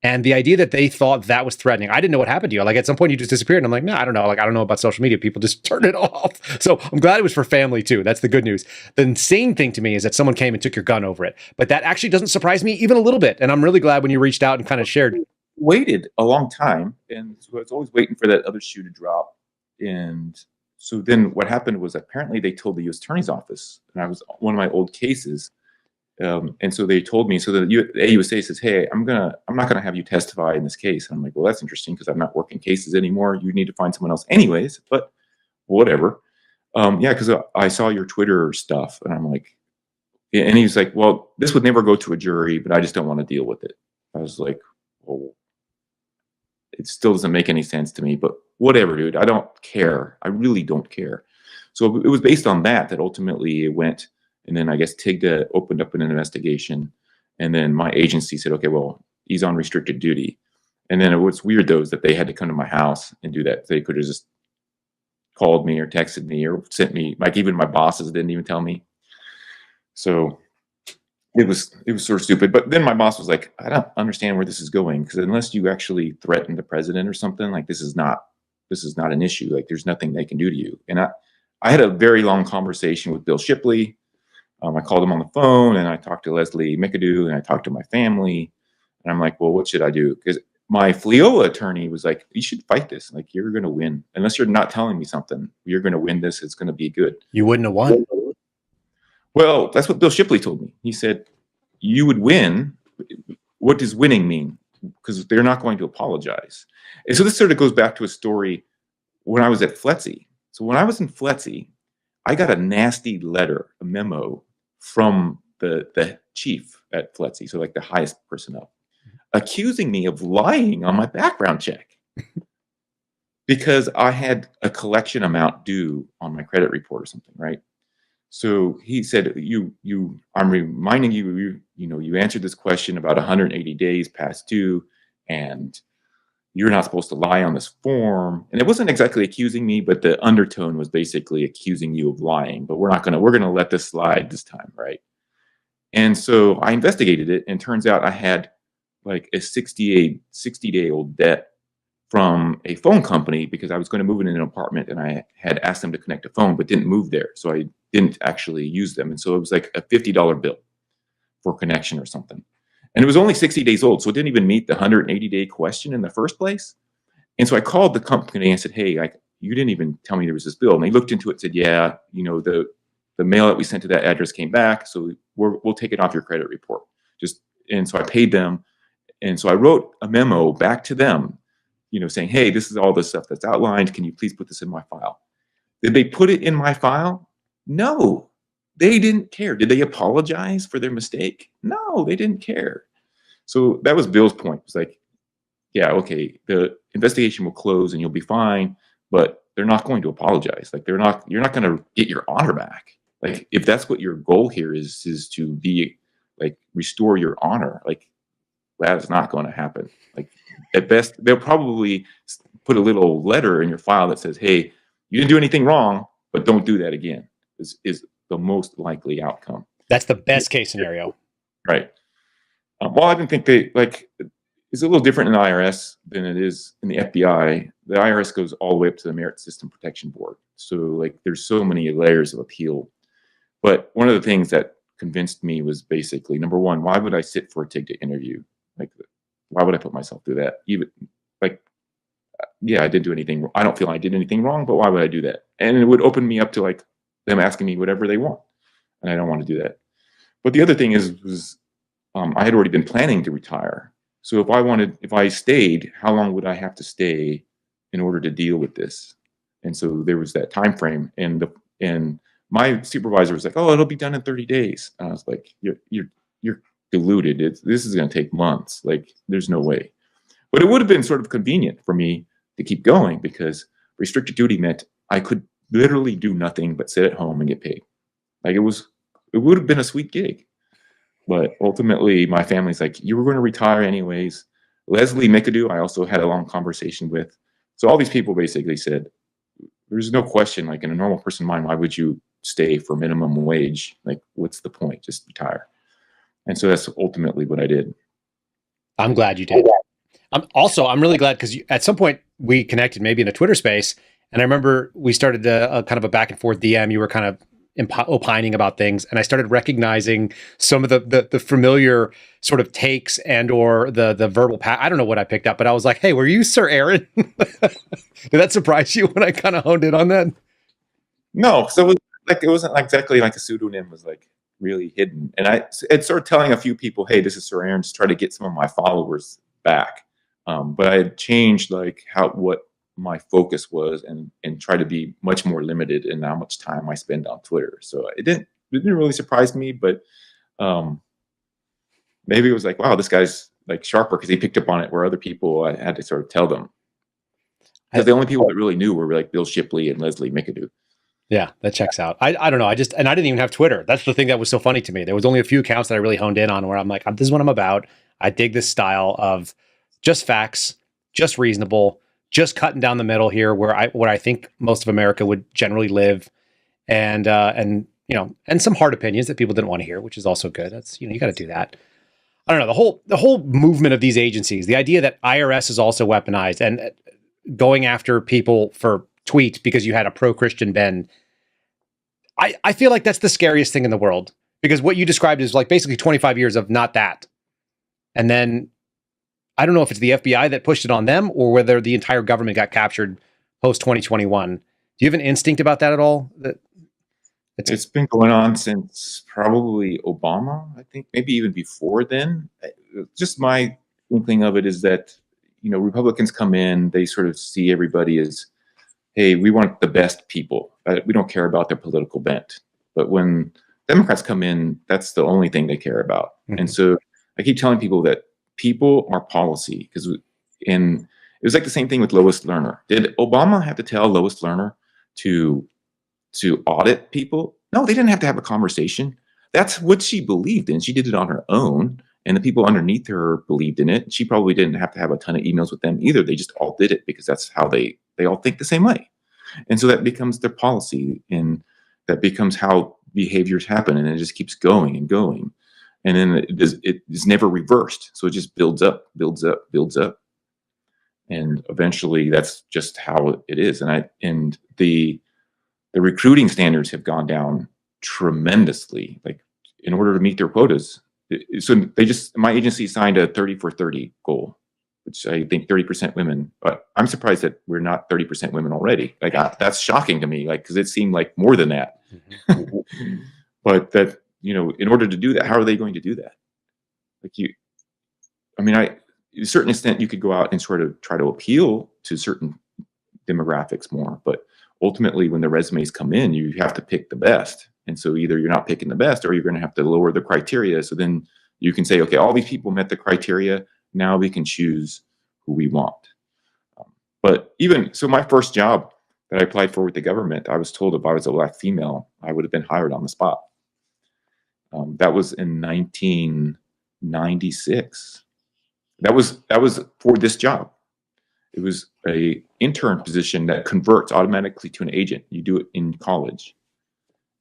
H: And the idea that they thought that was threatening. I didn't know what happened to you. Like at some point you just disappeared. And I'm like, no, I don't know. Like, I don't know about social media. People just turn it off. So I'm glad it was for family too. That's the good news. The insane thing to me is that someone came and took your gun over it. But that actually doesn't surprise me even a little bit. And I'm really glad when you reached out and kind of shared.
I: Waited a long time. And so I was always waiting for that other shoe to drop. And so then what happened was apparently they told the U.S. Attorney's Office, and I was one of my old cases. And so they told me, so the AUSA says, hey, I'm not going to have you testify in this case. And I'm like, well, that's interesting because I'm not working cases anymore. You need to find someone else anyways, but whatever. Yeah, because I saw your Twitter stuff and I'm like, and he's like, well, this would never go to a jury, but I just don't want to deal with it. I was like, well, it still doesn't make any sense to me, but whatever, dude. I don't care. I really don't care. So it was based on that ultimately it went. And then I guess TIGTA opened up an investigation. And then my agency said, okay, well, he's on restricted duty. And then what's weird, though, is that they had to come to my house and do that. They could have just called me or texted me or sent me, like even my bosses didn't even tell me. So it was sort of stupid. But then my boss was like, I don't understand where this is going, because unless you actually threaten the president or something, like this is not an issue. Like there's nothing they can do to you. And I had a very long conversation with Bill Shipley. I called him on the phone and I talked to Leslie McAdoo and I talked to my family. And I'm like, well, what should I do? Because my FLIOA attorney was like, you should fight this. Like, you're going to win. Unless you're not telling me something, you're going to win this. It's going to be good.
H: You wouldn't have won.
I: Well, that's what Bill Shipley told me. He said, you would win. What does winning mean? Because they're not going to apologize. And so this sort of goes back to a story when I was at FLETC. So when I was in FLETC, I got a nasty letter, a memo from the chief at FLETC, so like the highest personnel, accusing me of lying on my background check because I had a collection amount due on my credit report or something, right? So he said, I'm reminding you, you answered this question about 180 days past due, and you're not supposed to lie on this form. And it wasn't exactly accusing me, but the undertone was basically accusing you of lying, but we're going to let this slide this time, right? And so I investigated it, and turns out I had like a 60-day-old debt from a phone company because I was going to move in an apartment and I had asked them to connect a phone, but didn't move there. So I didn't actually use them. And so it was like a $50 bill for connection or something. And it was only 60 days old, so it didn't even meet the 180-day question in the first place. And so I called the company and said, hey, you didn't even tell me there was this bill. And they looked into it and said, yeah, the mail that we sent to that address came back, so we'll take it off your credit report. And so I paid them. And so I wrote a memo back to them, saying, hey, this is all the stuff that's outlined. Can you please put this in my file? Did they put it in my file? No. They didn't care. Did they apologize for their mistake? No, they didn't care. So that was Bill's point. It's like, yeah, okay, the investigation will close and you'll be fine, but they're not going to apologize. Like you're not going to get your honor back. Like if that's what your goal here is to be like restore your honor, like that is not going to happen. Like at best, they'll probably put a little letter in your file that says, hey, you didn't do anything wrong, but don't do that again. Is the most likely outcome.
H: That's the best case scenario.
I: Right. Well, I didn't think it's a little different in the IRS than it is in the FBI. The IRS goes all the way up to the Merit System Protection Board. So like there's so many layers of appeal. But one of the things that convinced me was basically, number one, why would I sit for a TIG to interview? Like, why would I put myself through that? Even like, yeah, I didn't do anything. I don't feel I did anything wrong, but why would I do that? And it would open me up to like them asking me whatever they want. And I don't want to do that. But the other thing was I had already been planning to retire. So if I stayed, how long would I have to stay in order to deal with this? And so there was that time frame, and my supervisor was like, "Oh, it'll be done in 30 days." And I was like, "You're deluded. This is going to take months. Like, there's no way." But it would have been sort of convenient for me to keep going because restricted duty meant I could literally do nothing but sit at home and get paid. Like it would have been a sweet gig. But ultimately, my family's like, "You were going to retire anyways." Leslie McAdoo, I also had a long conversation with. So all these people basically said, there's no question, like in a normal person's mind, why would you stay for minimum wage? Like, what's the point? Just retire. And so that's ultimately what I did.
H: I'm glad you did. I'm really glad because at some point we connected maybe in a Twitter space. And I remember we started a kind of a back and forth DM. You were kind of opining about things, and I started recognizing some of the familiar sort of takes and or the verbal I don't know what I picked up, but I was like, "Hey, were you Sir Aaron?" Did that surprise you when I kind of honed in on that?
I: No, so it wasn't exactly like a pseudonym was like really hidden, and it's sort of telling a few people, "Hey, this is Sir Aaron," to try to get some of my followers back. But I had changed like what my focus was and try to be much more limited in how much time I spend on Twitter. So it didn't really surprise me, but maybe it was like, wow, this guy's like sharper because he picked up on it where other people I had to sort of tell them. Because the only people that really knew were like Bill Shipley and Leslie McAdoo.
H: Yeah, that checks out. I don't know. I didn't even have Twitter. That's the thing that was so funny to me. There was only a few accounts that I really honed in on where I'm like, this is what I'm about. I dig this style of just facts, just reasonable, just cutting down the middle here where I think most of America would generally live, and some hard opinions that people didn't want to hear, which is also good. That's, you got to do that. I don't know, the whole movement of these agencies, the idea that IRS is also weaponized and going after people for tweets because you had a pro-Christian bend. I feel like that's the scariest thing in the world, because what you described is like basically 25 years of not that. And then I don't know if it's the FBI that pushed it on them or whether the entire government got captured post 2021. Do you have an instinct about that at all?
I: It's been going on since probably Obama, I think, maybe even before then. Just my inkling of it is that, Republicans come in, they sort of see everybody as, hey, we want the best people. We don't care about their political bent. But when Democrats come in, that's the only thing they care about. Mm-hmm. And so I keep telling people that people are policy, because it was like the same thing with Lois Lerner. Did Obama have to tell Lois Lerner to audit people? No, they didn't have to have a conversation. That's what she believed in. She did it on her own, and the people underneath her believed in it. She probably didn't have to have a ton of emails with them either. They just all did it because that's how they all think the same way. And so that becomes their policy, and that becomes how behaviors happen, and it just keeps going and going. And then it is never reversed. So it just builds up, builds up, builds up. And eventually that's just how it is. And the recruiting standards have gone down tremendously, like in order to meet their quotas. So my agency signed a 30 for 30 goal, which I think 30% women, but I'm surprised that we're not 30% women already. Like that's shocking to me, like, cause it seemed like more than that. Mm-hmm. But that, in order to do that, how are they going to do that? Like to a certain extent, you could go out and sort of try to appeal to certain demographics more, but ultimately when the resumes come in, you have to pick the best. And so either you're not picking the best or you're going to have to lower the criteria. So then you can say, okay, all these people met the criteria. Now we can choose who we want. But even so, my first job that I applied for with the government, I was told if I was a Black female, I would have been hired on the spot. That was in 1996. That was for this job. It was a intern position that converts automatically to an agent. You do it in college.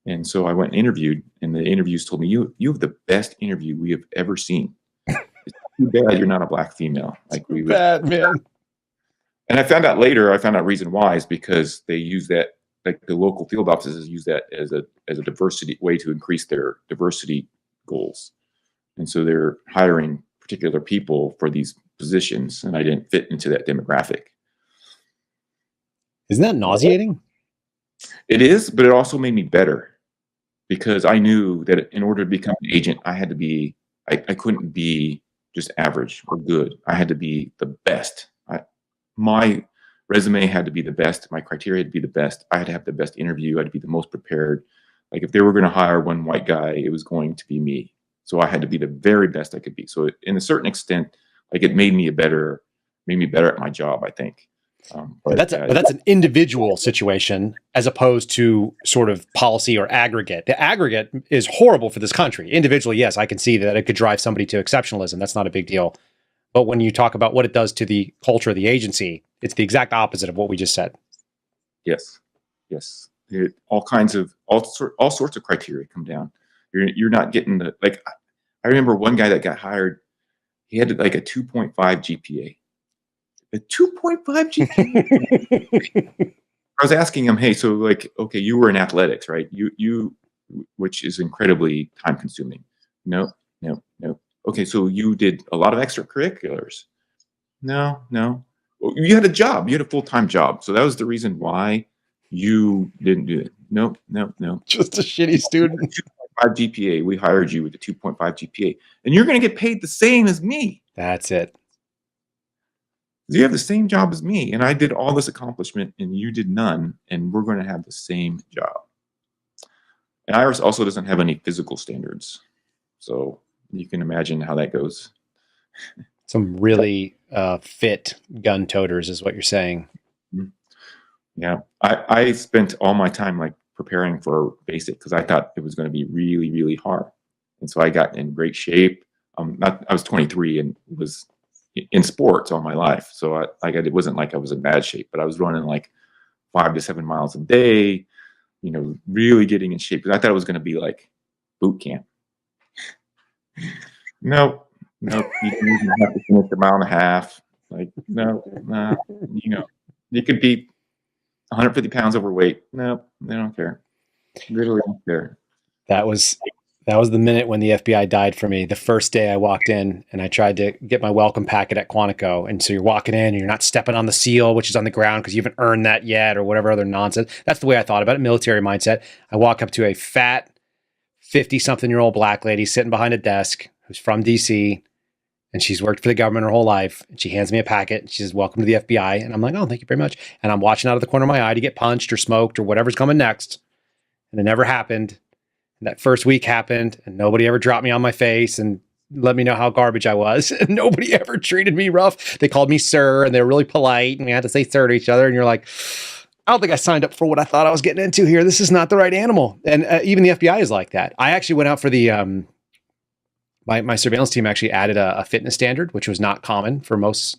I: And so I went and interviewed, and the interviews told me, you have the best interview we have ever seen. It's too bad you're not a black female. Like we would.
H: Bad, man.
I: And I found out later, reason why is because they use that, like the local field offices use that as a diversity way to increase their diversity goals. And so they're hiring particular people for these positions, and I didn't fit into that demographic.
H: Isn't that nauseating?
I: It is, but it also made me better because I knew that in order to become an agent, I had to be, I couldn't be just average or good. I had to be the best. My resume had to be the best. My criteria had to be the best. I had to have the best interview. I had to be the most prepared. Like if they were going to hire one white guy, it was going to be me. So I had to be the very best I could be. So in a certain extent, like it made me better at my job, I think.
H: But that's an individual situation as opposed to sort of policy or aggregate. The aggregate is horrible for this country. Individually, yes, I can see that it could drive somebody to exceptionalism. That's not a big deal. But when you talk about what it does to the culture of the agency, it's the exact opposite of what we just said.
I: Yes. All sorts of criteria come down. You're not getting the, like, I remember one guy that got hired, he had like a 2.5 GPA. A 2.5 GPA. I was asking him, hey, so like, okay, you were in athletics, right? You, which is incredibly time consuming. No. Okay, so you did a lot of extracurriculars. No. Well, you had a job. You had a full-time job. So that was the reason why you didn't do it. No.
H: Just a shitty student.
I: 2.5 GPA. We hired you with a 2.5 GPA. And you're going to get paid the same as me.
H: That's it.
I: You have the same job as me, and I did all this accomplishment, and you did none, and we're going to have the same job. And IRS also doesn't have any physical standards, so you can imagine how that goes.
H: Some really fit gun toters is what you're saying.
I: Yeah, I spent all my time like preparing for basic because I thought it was going to be really, really hard, and so I got in great shape. I was 23 and was in sports all my life. So it wasn't like I was in bad shape, but I was running like 5 to 7 miles a day, really getting in shape. Because I thought it was going to be like boot camp. No, you have to finish a mile and a half. Like, no, you could be 150 pounds overweight. No, they don't care. Literally don't care.
H: That was the minute when the FBI died for me. The first day I walked in and I tried to get my welcome packet at Quantico. And so you're walking in and you're not stepping on the seal, which is on the ground because you haven't earned that yet or whatever other nonsense. That's the way I thought about it, military mindset. I walk up to a fat 50-something-year-old black lady sitting behind a desk who's from DC, and she's worked for the government her whole life. And she hands me a packet and she says, "Welcome to the FBI." And I'm like, "Oh, thank you very much." And I'm watching out of the corner of my eye to get punched or smoked or whatever's coming next. And it never happened. And that first week happened, and nobody ever dropped me on my face and let me know how garbage I was. And nobody ever treated me rough. They called me sir, and they were really polite, and we had to say sir to each other. And you're like, I don't think I signed up for what I thought I was getting into here. This is not the right animal. And even the FBI is like that. I actually went out for the, my surveillance team actually added a fitness standard, which was not common for most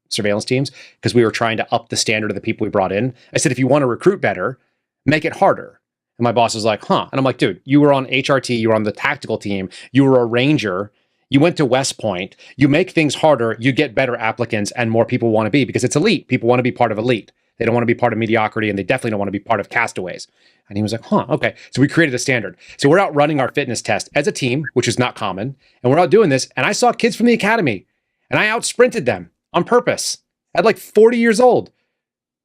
H: surveillance teams because we were trying to up the standard of the people we brought in. I said, if you want to recruit better, make it harder. And my boss was like, huh. And I'm like, dude, you were on HRT, you were on the tactical team, you were a ranger, you went to West Point, you make things harder, you get better applicants and more people want to be because it's elite. People want to be part of elite. They don't want to be part of mediocrity and they definitely don't want to be part of castaways. And he was like, huh, okay. So we created a standard. So we're out running our fitness test as a team, which is not common. And we're out doing this. And I saw kids from the academy and I out sprinted them on purpose at like 40 years old.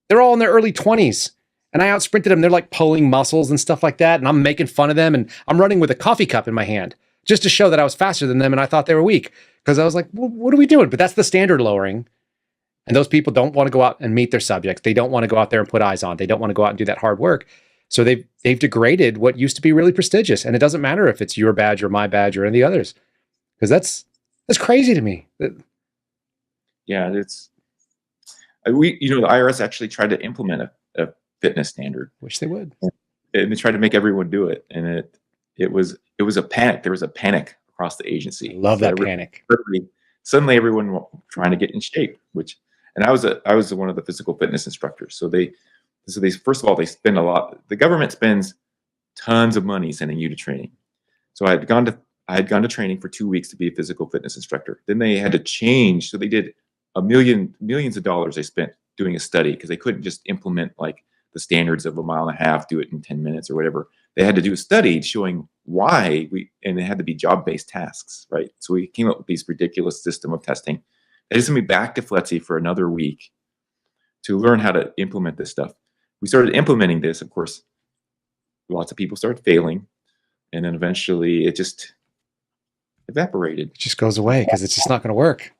H: They're all in their early 20s. And I out sprinted them. They're like pulling muscles and stuff like that. And I'm making fun of them. And I'm running with a coffee cup in my hand just to show that I was faster than them. And I thought they were weak because I was like, well, what are we doing? But that's the standard lowering. And those people don't want to go out and meet their subjects. They don't want to go out there and put eyes on. They don't want to go out and do that hard work. So they've degraded what used to be really prestigious. And it doesn't matter if it's your badge or my badge or any others, because that's crazy to me.
I: Yeah, the IRS actually tried to implement a fitness standard.
H: Wish they would.
I: And they tried to make everyone do it, and it was a panic. There was a panic across the agency.
H: I love that panic.
I: Suddenly, everyone was trying to get in shape, and I was one of the physical fitness instructors. So they first of all, they spend a lot. The government spends tons of money sending you to training. So I had gone to training for 2 weeks to be a physical fitness instructor. Then they had to change. So they did millions of dollars they spent doing a study because they couldn't just implement like the standards of a mile and a half, do it in 10 minutes or whatever. They had to do a study showing why and it had to be job-based tasks, right? So we came up with these ridiculous system of testing. They sent me back to FLETC for another week to learn how to implement this stuff. We started implementing this, of course, lots of people started failing, and then eventually it just evaporated.
H: It just goes away because it's just not going to work.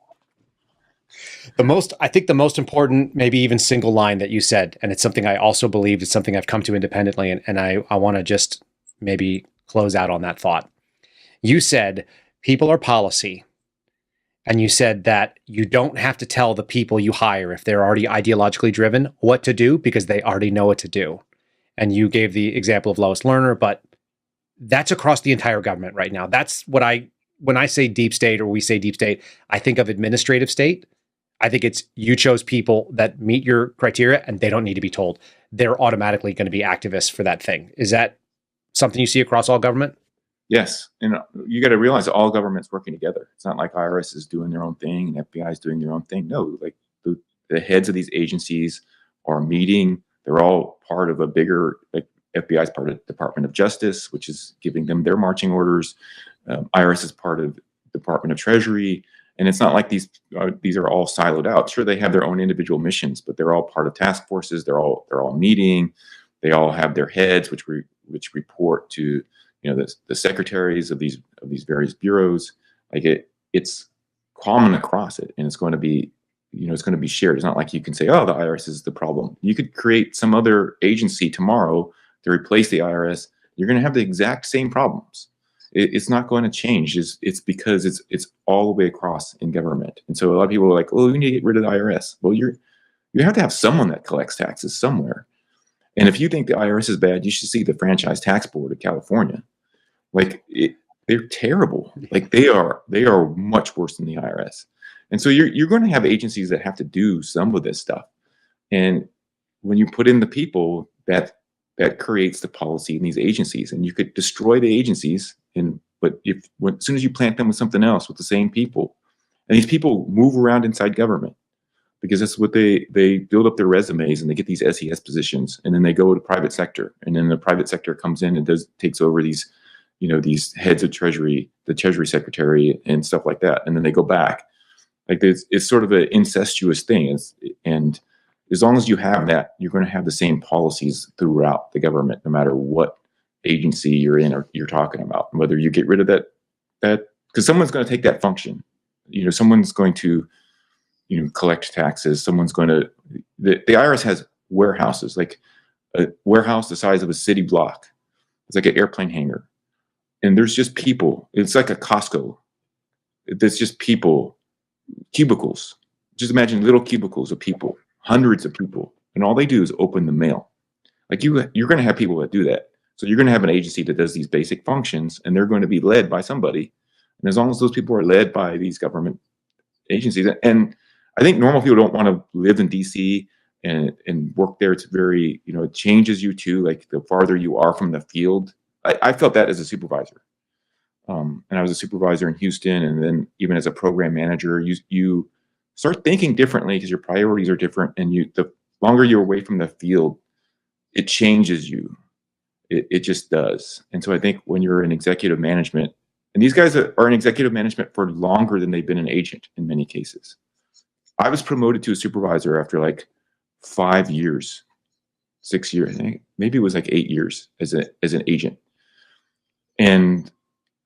H: I think the most important, maybe even single line that you said, and it's something I also believe, it's something I've come to independently, and I want to just maybe close out on that thought. You said people are policy, and you said that you don't have to tell the people you hire, if they're already ideologically driven, what to do because they already know what to do. And you gave the example of Lois Lerner, but that's across the entire government right now. That's what when I say deep state or we say deep state, I think of administrative state. I think it's you chose people that meet your criteria and they don't need to be told. They're automatically going to be activists for that thing. Is that something you see across all government?
I: Yes. And you got to realize that all government's working together. It's not like IRS is doing their own thing and FBI is doing their own thing. No, like the heads of these agencies are meeting. They're all part of a bigger, like FBI is part of the Department of Justice, which is giving them their marching orders. IRS is part of Department of Treasury. And it's not like these are all siloed out. Sure, they have their own individual missions, but they're all part of task forces. They're all meeting. They all have their heads, which report to the secretaries of these various bureaus. Like it's common across it, and it's going to be it's going to be shared. It's not like you can say, oh, the IRS is the problem. You could create some other agency tomorrow to replace the IRS. You're going to have the exact same problems. It's not going to change. It's because it's all the way across in government. And so a lot of people are like, oh, we need to get rid of the IRS. Well, you have to have someone that collects taxes somewhere. And if you think the IRS is bad, you should see the Franchise Tax Board of California. Like they're terrible. Like they are much worse than the IRS. And so you're going to have agencies that have to do some of this stuff. And when you put in the people that creates the policy in these agencies, and you could destroy the agencies, but as soon as you plant them with something else, with the same people, and these people move around inside government because that's what they build up their resumes and they get these SES positions, and then they go to private sector, and then the private sector comes in and takes over these heads of treasury, the treasury secretary and stuff like that, and then they go back. Like it's sort of an incestuous thing, and as long as you have that, you're going to have the same policies throughout the government, no matter what agency you're in or you're talking about. And whether you get rid of that because someone's going to take that function. Someone's going to collect taxes. Someone's going to the IRS has warehouses, like a warehouse the size of a city block. It's like an airplane hangar, and there's just people. It's like a Costco. There's just people, cubicles. Just imagine little cubicles of people. Hundreds of people, and all they do is open the mail. Like you're going to have people that do that. So you're going to have an agency that does these basic functions, and they're going to be led by somebody. And as long as those people are led by these government agencies, and I think normal people don't want to live in DC and work there. It's very, it changes you too. Like the farther you are from the field, I felt that as a supervisor. And I was a supervisor in Houston, and then even as a program manager, you start thinking differently because your priorities are different, and the longer you're away from the field, it changes you. It just does. And so I think when you're in executive management, and these guys are in executive management for longer than they've been an agent in many cases. I was promoted to a supervisor after like 5 years, 6 years, I think. Maybe it was like 8 years as an agent. And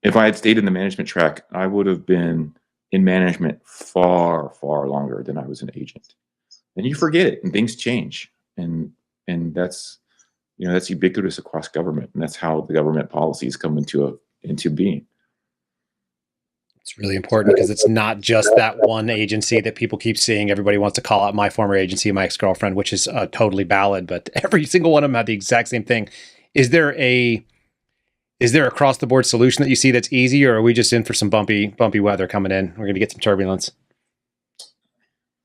I: if I had stayed in the management track, I would have been in management far, far longer than I was an agent. And you forget it, and things change. And that's that's ubiquitous across government, and that's how the government policies come into being.
H: It's really important because it's not just that one agency that people keep seeing. Everybody wants to call out my former agency, my ex-girlfriend, which is totally valid, but every single one of them had the exact same thing. Is there across the board solution that you see that's easy, or are we just in for some bumpy weather coming in? We're going to get some turbulence.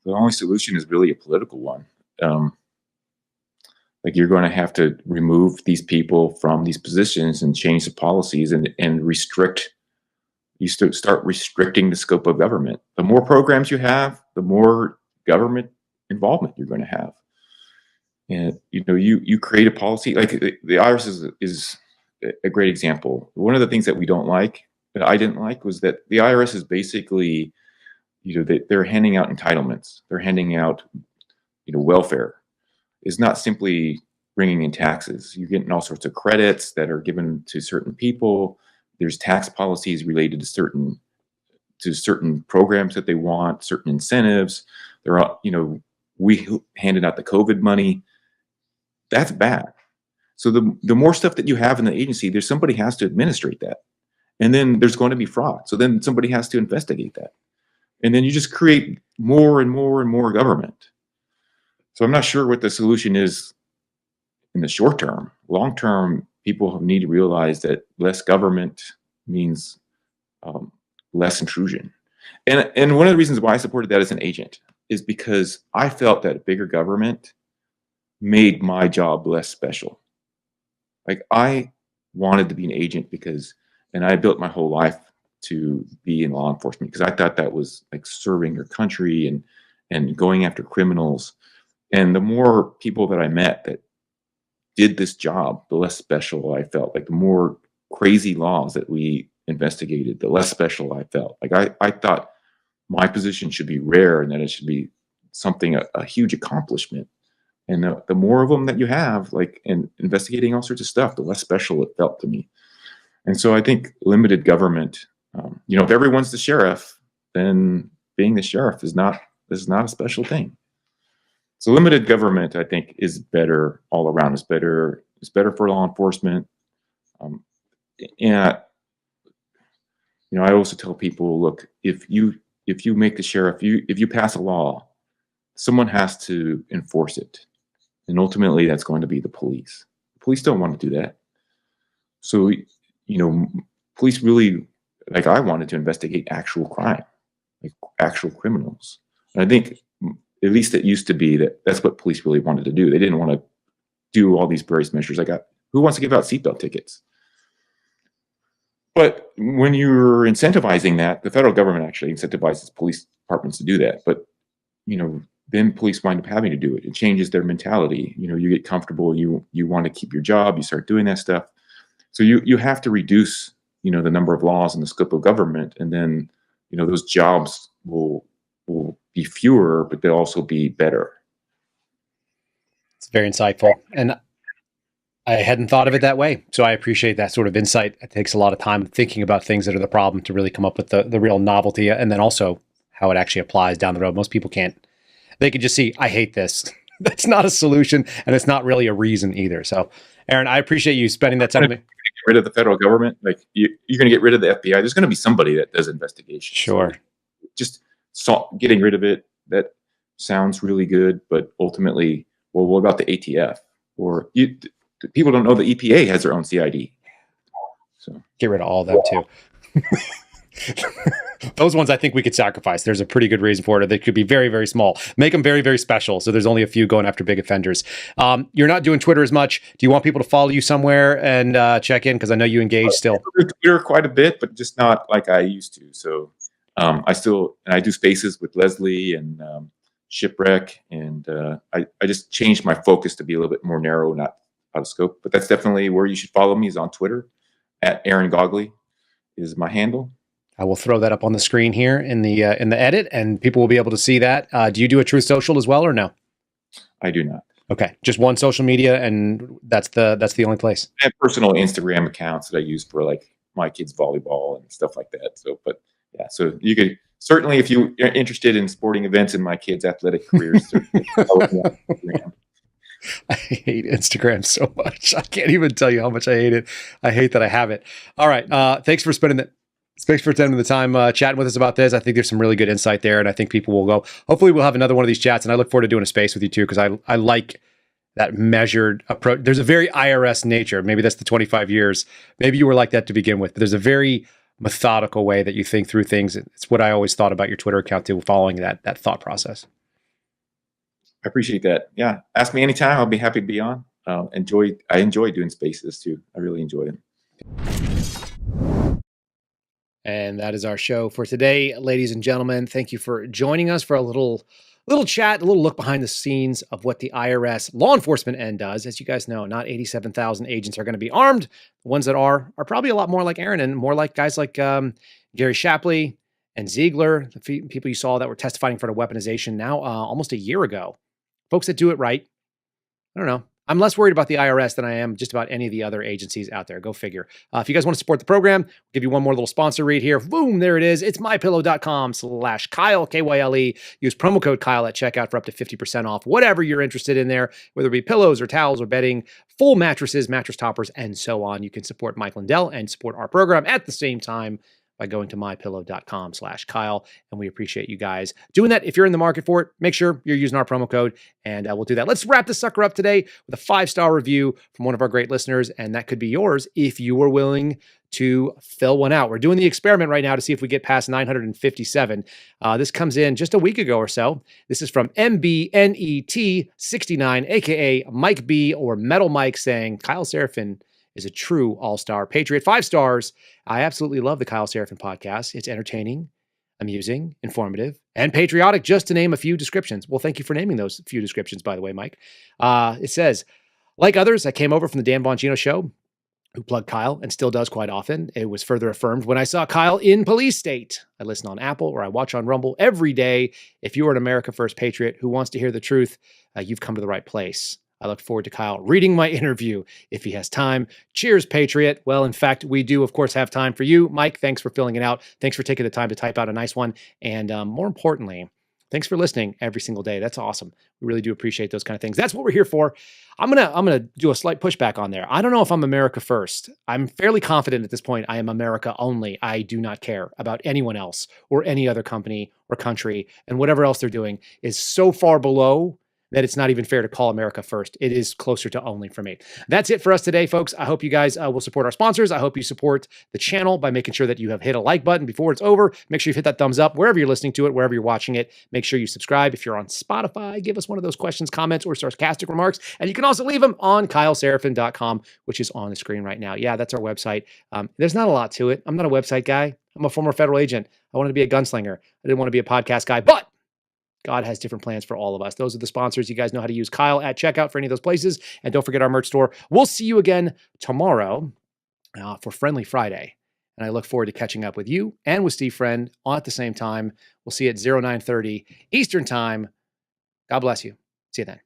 I: The only solution is really a political one. Like, you're going to have to remove these people from these positions and change the policies and restrict. You start restricting the scope of government. The more programs you have, the more government involvement you're going to have. And you create a policy like the IRS is a great example. One of the things that we don't like, that I didn't like, was that the IRS is basically, they're handing out entitlements. They're handing out, welfare. It's not simply bringing in taxes. You're getting all sorts of credits that are given to certain people. There's tax policies related to certain programs that they want, certain incentives. There are, we handed out the COVID money. That's bad. So the more stuff that you have in the agency, there's somebody has to administrate that. And then there's going to be fraud. So then somebody has to investigate that. And then you just create more and more and more government. So I'm not sure what the solution is in the short term. Long term, people need to realize that less government means less intrusion. And one of the reasons why I supported that as an agent is because I felt that a bigger government made my job less special. Like, I wanted to be an agent and I built my whole life to be in law enforcement because I thought that was like serving your country and going after criminals. And the more people that I met that did this job, the less special I felt. Like, the more crazy laws that we investigated, the less special I felt. Like, I thought my position should be rare and that it should be something, a huge accomplishment. And the more of them that you have, like, in investigating all sorts of stuff, the less special it felt to me. And so I think limited government, if everyone's the sheriff, then being the sheriff is not a special thing. So limited government, I think, is better all around. It's better for law enforcement. And I also tell people, look, if you make the sheriff, if you pass a law, someone has to enforce it. And ultimately, that's going to be the police. The police don't want to do that. So, police really, like, I wanted to investigate actual crime, like actual criminals. And I think, at least it used to be, that's what police really wanted to do. They didn't want to do all these various measures. Like, who wants to give out seatbelt tickets? But when you're incentivizing that, the federal government actually incentivizes police departments to do that. But, then police wind up having to do it. It changes their mentality. You get comfortable. You want to keep your job. You start doing that stuff. So you have to reduce, the number of laws and the scope of government. And then, those jobs will be fewer, but they'll also be better.
H: It's very insightful. And I hadn't thought of it that way. So I appreciate that sort of insight. It takes a lot of time thinking about things that are the problem to really come up with the real novelty, and then also how it actually applies down the road. Most people can't. They can just see, I hate this. That's not a solution, and it's not really a reason either. So, Aaron, I appreciate you spending that time with me.
I: Get rid of the federal government. Like, you're going to get rid of the FBI. There's going to be somebody that does investigations.
H: Sure.
I: So just getting rid of it, that sounds really good, but ultimately, well, what about the ATF? Or people don't know the EPA has their own CID. So
H: get rid of all of them too. Those ones I think we could sacrifice. There's a pretty good reason for it. They could be very, very small. Make them very, very special. So there's only a few going after big offenders. You're not doing Twitter as much. Do you want people to follow you somewhere and check in? Because I know you engage still.
I: Twitter quite a bit, but just not like I used to. So I do spaces with Leslie and Shipwreck, and I just changed my focus to be a little bit more narrow, not out of scope. But that's definitely where you should follow me, is on Twitter. At Aaron Gogley is my handle.
H: I will throw that up on the screen here in the edit, and people will be able to see that. Do you do a Truth Social as well, or no?
I: I do not.
H: Okay, just one social media, and that's the only place.
I: I have personal Instagram accounts that I use for, like, my kids' volleyball and stuff like that. So, but yeah, so you could certainly, if you are interested in sporting events in my kids' athletic careers, follow me on Instagram.
H: I hate Instagram so much. I can't even tell you how much I hate it. I hate that I have it. All right, thanks for spending the time chatting with us about this. I think there's some really good insight there, and I think people will go. Hopefully, we'll have another one of these chats, and I look forward to doing a space with you too, because I like that measured approach. There's a very IRS nature. Maybe that's the 25 years. Maybe you were like that to begin with, but there's a very methodical way that you think through things. It's what I always thought about your Twitter account too, following that thought process.
I: I appreciate that. Yeah, ask me anytime. I'll be happy to be on. I enjoy doing spaces too. I really enjoy them.
H: And that is our show for today, ladies and gentlemen. Thank you for joining us for a little chat, a little look behind the scenes of what the IRS law enforcement end does. As you guys know, not 87,000 agents are going to be armed. The ones that are probably a lot more like Aaron and more like guys like Gary Shapley and Ziegler, the people you saw that were testifying for the weaponization now almost a year ago. Folks that do it right. I don't know. I'm less worried about the IRS than I am just about any of the other agencies out there. Go figure. If you guys want to support the program, I'll give you one more little sponsor read here. Boom, there it is. It's mypillow.com/Kyle, Kyle. Use promo code Kyle at checkout for up to 50% off whatever you're interested in there, whether it be pillows or towels or bedding, full mattresses, mattress toppers, and so on. You can support Mike Lindell and support our program at the same time by going to mypillow.com/Kyle. And we appreciate you guys doing that. If you're in the market for it, make sure you're using our promo code and we'll do that. Let's wrap this sucker up today with a 5-star review from one of our great listeners. And that could be yours if you were willing to fill one out. We're doing the experiment right now to see if we get past 957. This comes in just a week ago or so. This is from MBNET69, aka Mike B or Metal Mike, saying Kyle Seraphin is a true all-star patriot. 5 stars. I absolutely love the Kyle Seraphin podcast. It's entertaining, amusing, informative, and patriotic, just to name a few descriptions. Well, thank you for naming those few descriptions, by the way, Mike. It says, like others, I came over from the Dan Bongino show, who plugged Kyle and still does quite often. It was further affirmed when I saw Kyle in Police State. I listen on Apple or I watch on Rumble every day. If you are an America First patriot who wants to hear the truth, you've come to the right place. I look forward to Kyle reading my interview if he has time. Cheers, Patriot. Well, in fact, we do, of course, have time for you. Mike, thanks for filling it out. Thanks for taking the time to type out a nice one. And more importantly, thanks for listening every single day. That's awesome. We really do appreciate those kind of things. That's what we're here for. I'm gonna do a slight pushback on there. I don't know if I'm America first. I'm fairly confident at this point I am America only. I do not care about anyone else or any other company or country, and whatever else they're doing is so far below that it's not even fair to call America first. It is closer to only for me. That's it for us today, folks. I hope you guys will support our sponsors. I hope you support the channel by making sure that you have hit a like button before it's over. Make sure you've hit that thumbs up wherever you're listening to it, wherever you're watching it. Make sure you subscribe. If you're on Spotify, give us one of those questions, comments, or sarcastic remarks. And you can also leave them on kyleseraphin.com, which is on the screen right now. Yeah, that's our website. There's not a lot to it. I'm not a website guy. I'm a former federal agent. I wanted to be a gunslinger. I didn't want to be a podcast guy, but God has different plans for all of us. Those are the sponsors. You guys know how to use Kyle at checkout for any of those places. And don't forget our merch store. We'll see you again tomorrow for Friendly Friday. And I look forward to catching up with you and with Steve Friend on at the same time. We'll see you at 0930 Eastern Time. God bless you. See you then.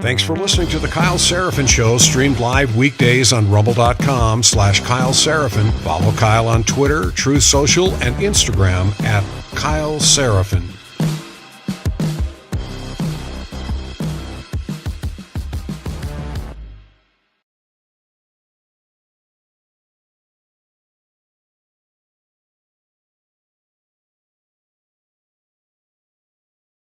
G: Thanks for listening to the Kyle Seraphin Show, streamed live weekdays on rumble.com/Kyle Seraphin. Follow Kyle on Twitter, Truth Social, and Instagram at Kyle Seraphin.